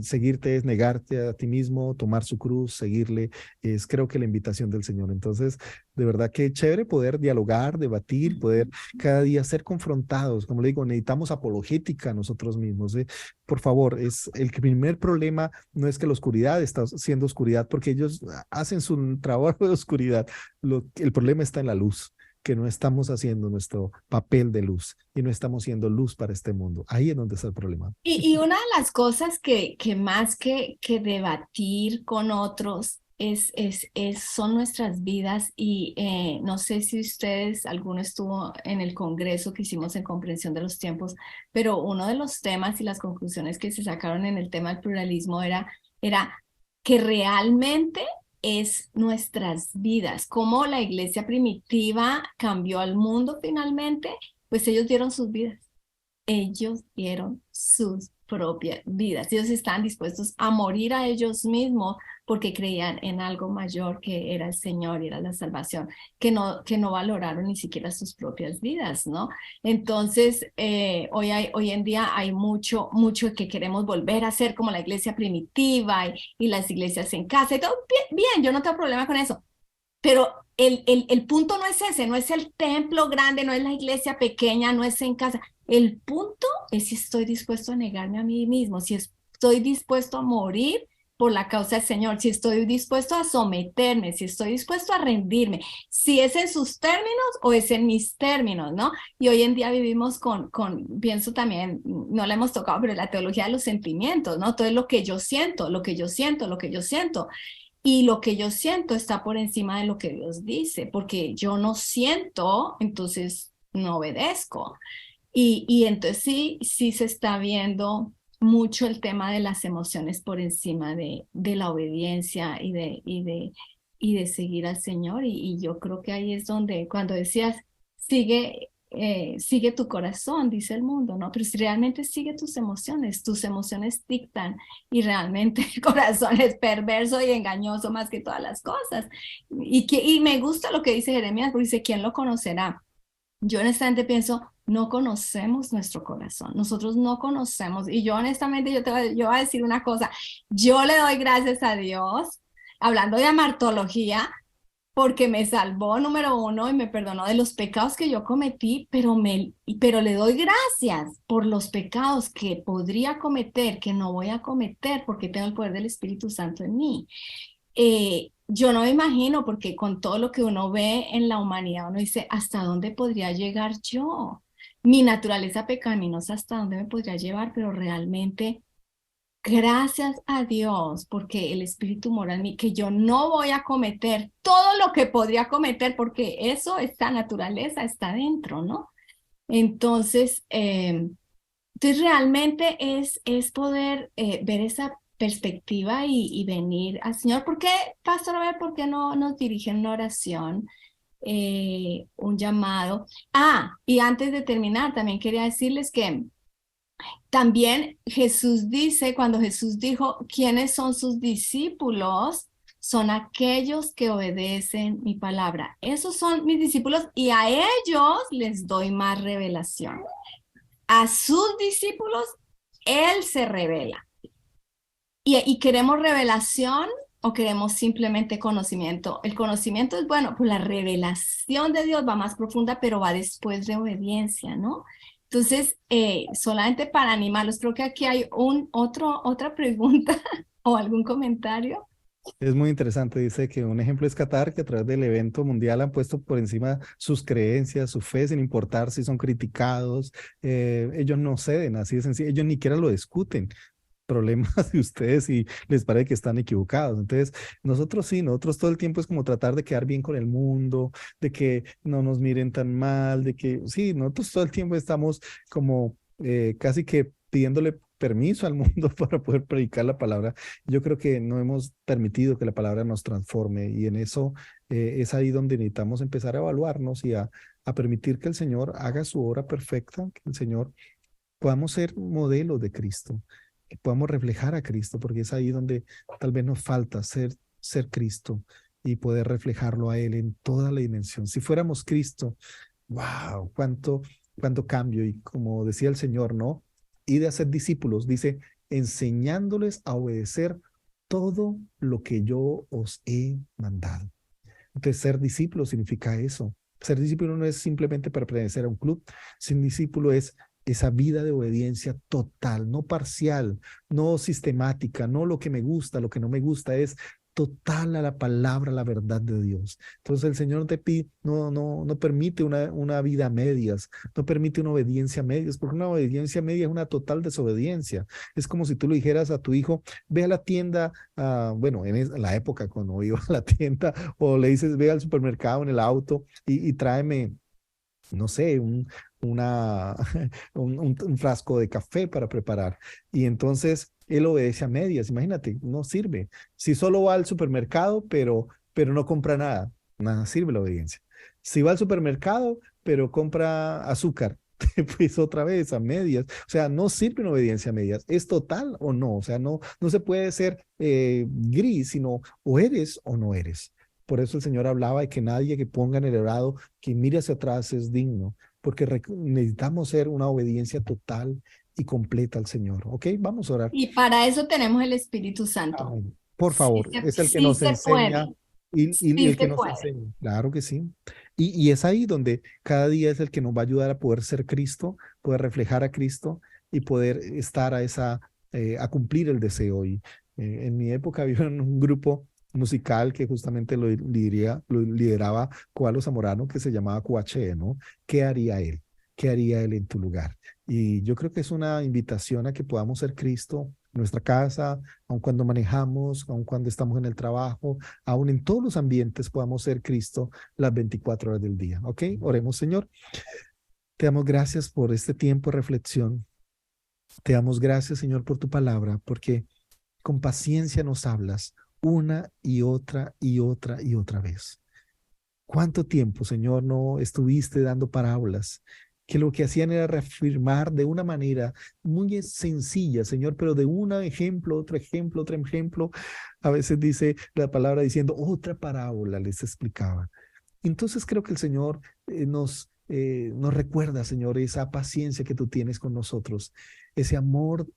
B: seguirte es negarte a ti mismo, tomar su cruz, seguirle, es creo que la invitación del Señor. Entonces, de verdad que chévere poder dialogar, debatir, poder cada día ser confrontados. Como le digo, necesitamos apologética nosotros mismos. Por favor, es el primer problema no es que la oscuridad está siendo oscuridad, porque ellos hacen su trabajo de oscuridad. El problema está en la luz, que no estamos haciendo nuestro papel de luz y no estamos siendo luz para este mundo. Ahí es donde está el problema.
A: Y una de las cosas que más que debatir con otros son nuestras vidas y no sé si ustedes, alguno estuvo en el congreso que hicimos en comprensión de los tiempos, pero uno de los temas y las conclusiones que se sacaron en el tema del pluralismo era que realmente es nuestras vidas, cómo la iglesia primitiva cambió al mundo finalmente, pues ellos dieron sus vidas. Ellos dieron sus propias vidas. Ellos estaban dispuestos a morir a ellos mismos porque creían en algo mayor que era el Señor y era la salvación, que no valoraron ni siquiera sus propias vidas, ¿no? Entonces, hoy en día hay mucho que queremos volver a ser como la iglesia primitiva y las iglesias en casa y todo. Bien, yo no tengo problema con eso. Pero el punto no es ese, no es el templo grande, no es la iglesia pequeña, no es en casa. El punto es si estoy dispuesto a negarme a mí mismo, si estoy dispuesto a morir por la causa del Señor, si estoy dispuesto a someterme, si estoy dispuesto a rendirme, si es en sus términos o es en mis términos, ¿no? Y hoy en día vivimos pienso también, no la hemos tocado, pero la teología de los sentimientos, ¿no? Todo es lo que yo siento, lo que yo siento, lo que yo siento. Y lo que yo siento está por encima de lo que Dios dice, porque yo no siento, entonces no obedezco. Y entonces sí se está viendo mucho el tema de las emociones por encima de la obediencia y de seguir al Señor. Y yo creo que ahí es donde, cuando decías, sigue tu corazón, dice el mundo, ¿no? Pero si realmente sigue tus emociones dictan y realmente el corazón es perverso y engañoso más que todas las cosas. Y me gusta lo que dice Jeremías, porque dice, ¿quién lo conocerá? Yo honestamente pienso, no conocemos nuestro corazón, nosotros no conocemos, y yo honestamente, yo voy a decir una cosa, yo le doy gracias a Dios, hablando de amartología, porque me salvó, número uno, y me perdonó de los pecados que yo cometí, pero le doy gracias por los pecados que podría cometer, que no voy a cometer, porque tengo el poder del Espíritu Santo en mí. Yo no me imagino, porque con todo lo que uno ve en la humanidad, uno dice, ¿hasta dónde podría llegar yo? Mi naturaleza pecaminosa, ¿hasta dónde me podría llevar? Pero realmente, gracias a Dios, porque el Espíritu mora en mí, que yo no voy a cometer todo lo que podría cometer, porque eso, esta naturaleza está dentro, ¿no? Entonces, realmente es poder ver esa perspectiva y venir al Señor. ¿Por qué, Pastor, a ver, por qué no nos dirigen una oración, un llamado? Y antes de terminar, también quería decirles que también Jesús dice, cuando Jesús dijo, ¿quiénes son sus discípulos? Son aquellos que obedecen mi palabra. Esos son mis discípulos y a ellos les doy más revelación. A sus discípulos, Él se revela. ¿Y queremos revelación o queremos simplemente conocimiento? El conocimiento es bueno, pues la revelación de Dios va más profunda, pero va después de obediencia, ¿no? Entonces, solamente para animarlos, creo que aquí hay otra pregunta o algún comentario.
B: Es muy interesante, dice que un ejemplo es Qatar, que a través del evento mundial han puesto por encima sus creencias, su fe, sin importar si son criticados. Ellos no ceden, así de sencillo, ellos ni siquiera lo discuten. Problemas de ustedes y les parece que están equivocados. Entonces, nosotros sí, nosotros todo el tiempo es como tratar de quedar bien con el mundo, de que no nos miren tan mal, de que sí, nosotros todo el tiempo estamos como casi que pidiéndole permiso al mundo para poder predicar la palabra. Yo creo que no hemos permitido que la palabra nos transforme y en eso es ahí donde necesitamos empezar a evaluarnos y a permitir que el Señor haga su obra perfecta, que el Señor podamos ser modelos de Cristo, que podamos reflejar a Cristo, porque es ahí donde tal vez nos falta ser Cristo y poder reflejarlo a Él en toda la dimensión. Si fuéramos Cristo, wow, cuánto cambio. Y como decía el Señor, ¿no? Y de hacer discípulos, dice, enseñándoles a obedecer todo lo que yo os he mandado. Entonces, ser discípulo significa eso. Ser discípulo no es simplemente pertenecer a un club. Ser discípulo es esa vida de obediencia total, no parcial, no sistemática, no lo que me gusta, lo que no me gusta, es total a la palabra, a la verdad de Dios. Entonces el Señor te pide, no permite una vida a medias, no permite una obediencia a medias, porque una obediencia a medias es una total desobediencia. Es como si tú le dijeras a tu hijo, ve a la tienda, bueno, en la época cuando iba a la tienda, o le dices, ve al supermercado en el auto y tráeme, no sé, una, un frasco de café para preparar. Y entonces él obedece a medias, imagínate, no sirve. Si solo va al supermercado, pero no compra nada, nada sirve la obediencia. Si va al supermercado, pero compra azúcar, pues otra vez a medias. O sea, no sirve una obediencia a medias. ¿Es total o no? O sea, no se puede ser gris, sino o eres o no eres. Por eso el Señor hablaba de que nadie que ponga en el arado, que mire hacia atrás es digno, porque necesitamos ser una obediencia total y completa al Señor. ¿Ok? Vamos a orar.
A: Y para eso tenemos el Espíritu Santo.
B: Amén. Por favor, es el que
A: Sí
B: nos
A: se puede,
B: enseña y
A: sí
B: el que
A: se
B: nos
A: puede.
B: enseña. Claro que sí. Y es ahí donde cada día es el que nos va a ayudar a poder ser Cristo, poder reflejar a Cristo y poder estar a cumplir el deseo. Y en mi época había un grupo musical que justamente lo lideraba Koalo Zamorano, que se llamaba QHE, ¿no? ¿Qué haría él? ¿Qué haría él en tu lugar? Y yo creo que es una invitación a que podamos ser Cristo en nuestra casa, aun cuando manejamos, aun cuando estamos en el trabajo, aun en todos los ambientes podamos ser Cristo las 24 horas del día. ¿Ok? Oremos, Señor. Te damos gracias por este tiempo de reflexión. Te damos gracias, Señor, por tu palabra, porque con paciencia nos hablas una y otra y otra y otra vez. ¿Cuánto tiempo, Señor, no estuviste dando parábolas que lo que hacían era reafirmar de una manera muy sencilla, Señor, pero de un ejemplo, otro ejemplo, otro ejemplo? A veces dice la palabra diciendo otra parábola les explicaba. Entonces creo que el Señor nos recuerda, Señor, esa paciencia que tú tienes con nosotros, ese amor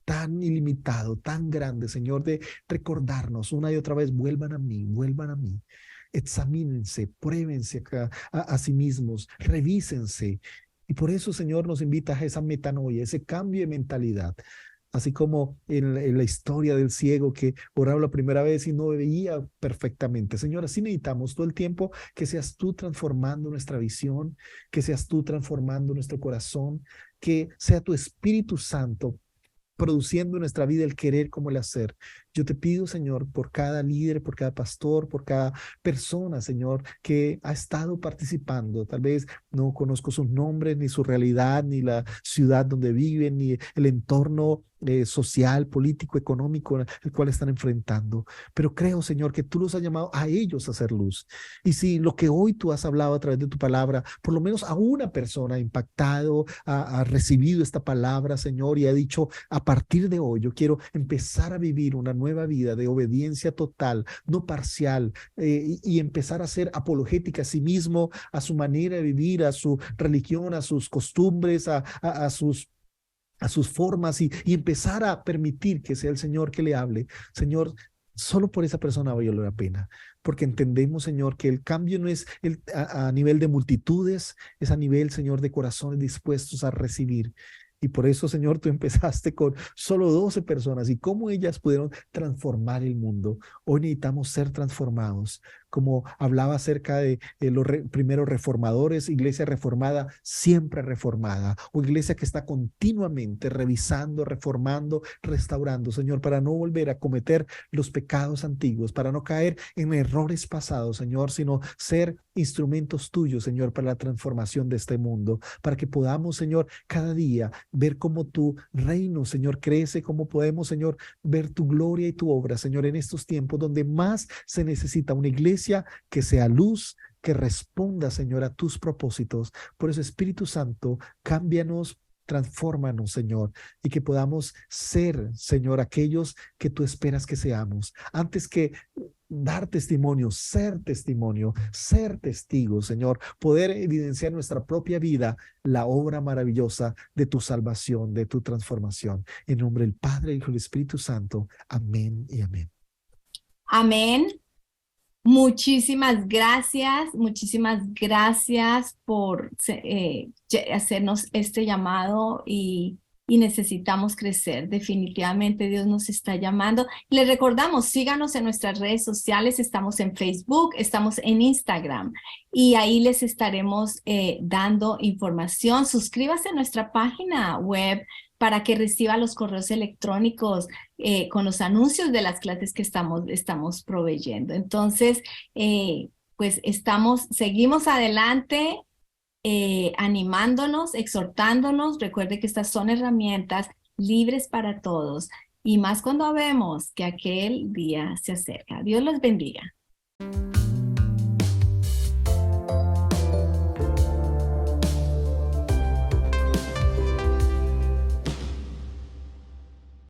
B: tan ilimitado, tan grande, Señor, de recordarnos una y otra vez, vuelvan a mí, examínense, pruébense a sí mismos, revísense. Y por eso, Señor, nos invitas a esa metanoia, ese cambio de mentalidad. Así como en la historia del ciego que oraba la primera vez y no veía perfectamente. Señor, así necesitamos todo el tiempo que seas tú transformando nuestra visión, que seas tú transformando nuestro corazón, que sea tu Espíritu Santo produciendo en nuestra vida el querer como el hacer. Yo te pido, Señor, por cada líder, por cada pastor, por cada persona, Señor, que ha estado participando. Tal vez no conozco sus nombres, ni su realidad, ni la ciudad donde viven, ni el entorno social, político, económico, el cual están enfrentando. Pero creo, Señor, que tú los has llamado a ellos a hacer luz. Y si lo que hoy tú has hablado a través de tu palabra, por lo menos a una persona ha impactado, ha recibido esta palabra, Señor, y ha dicho, a partir de hoy yo quiero empezar a vivir una nueva vida de obediencia total, no parcial, y empezar a ser apologética a sí mismo, a su manera de vivir, a su religión, a sus costumbres, a sus formas y empezar a permitir que sea el Señor que le hable. Señor, solo por esa persona vale la pena, porque entendemos, Señor, que el cambio no es a nivel de multitudes, es a nivel, Señor, de corazones dispuestos a recibir. Y por eso, Señor, tú empezaste con solo 12 personas y cómo ellas pudieron transformar el mundo. Hoy necesitamos ser transformados. Como hablaba acerca de los primeros reformadores, iglesia reformada, siempre reformada, o iglesia que está continuamente revisando, reformando, restaurando, Señor, para no volver a cometer los pecados antiguos, para no caer en errores pasados, Señor, sino ser instrumentos tuyos, Señor, para la transformación de este mundo, para que podamos, Señor, cada día ver cómo tu reino, Señor, crece, cómo podemos, Señor, ver tu gloria y tu obra, Señor, en estos tiempos donde más se necesita una iglesia que sea luz, que responda, Señor, a tus propósitos. Por eso, Espíritu Santo, cámbianos, transfórmanos, Señor, y que podamos ser, Señor, aquellos que tú esperas que seamos. Antes que dar testimonio, ser testigo, Señor, poder evidenciar en nuestra propia vida la obra maravillosa de tu salvación, de tu transformación. En nombre del Padre, Hijo y del Espíritu Santo. Amén y amén.
A: Amén. Muchísimas gracias por hacernos este llamado y necesitamos crecer. Definitivamente Dios nos está llamando. Les recordamos, síganos en nuestras redes sociales, estamos en Facebook, estamos en Instagram y ahí les estaremos dando información. Suscríbase a nuestra página web para que reciba los correos electrónicos con los anuncios de las clases que estamos proveyendo. Entonces, pues seguimos adelante, animándonos, exhortándonos. Recuerde que estas son herramientas libres para todos y más cuando vemos que aquel día se acerca. Dios los bendiga.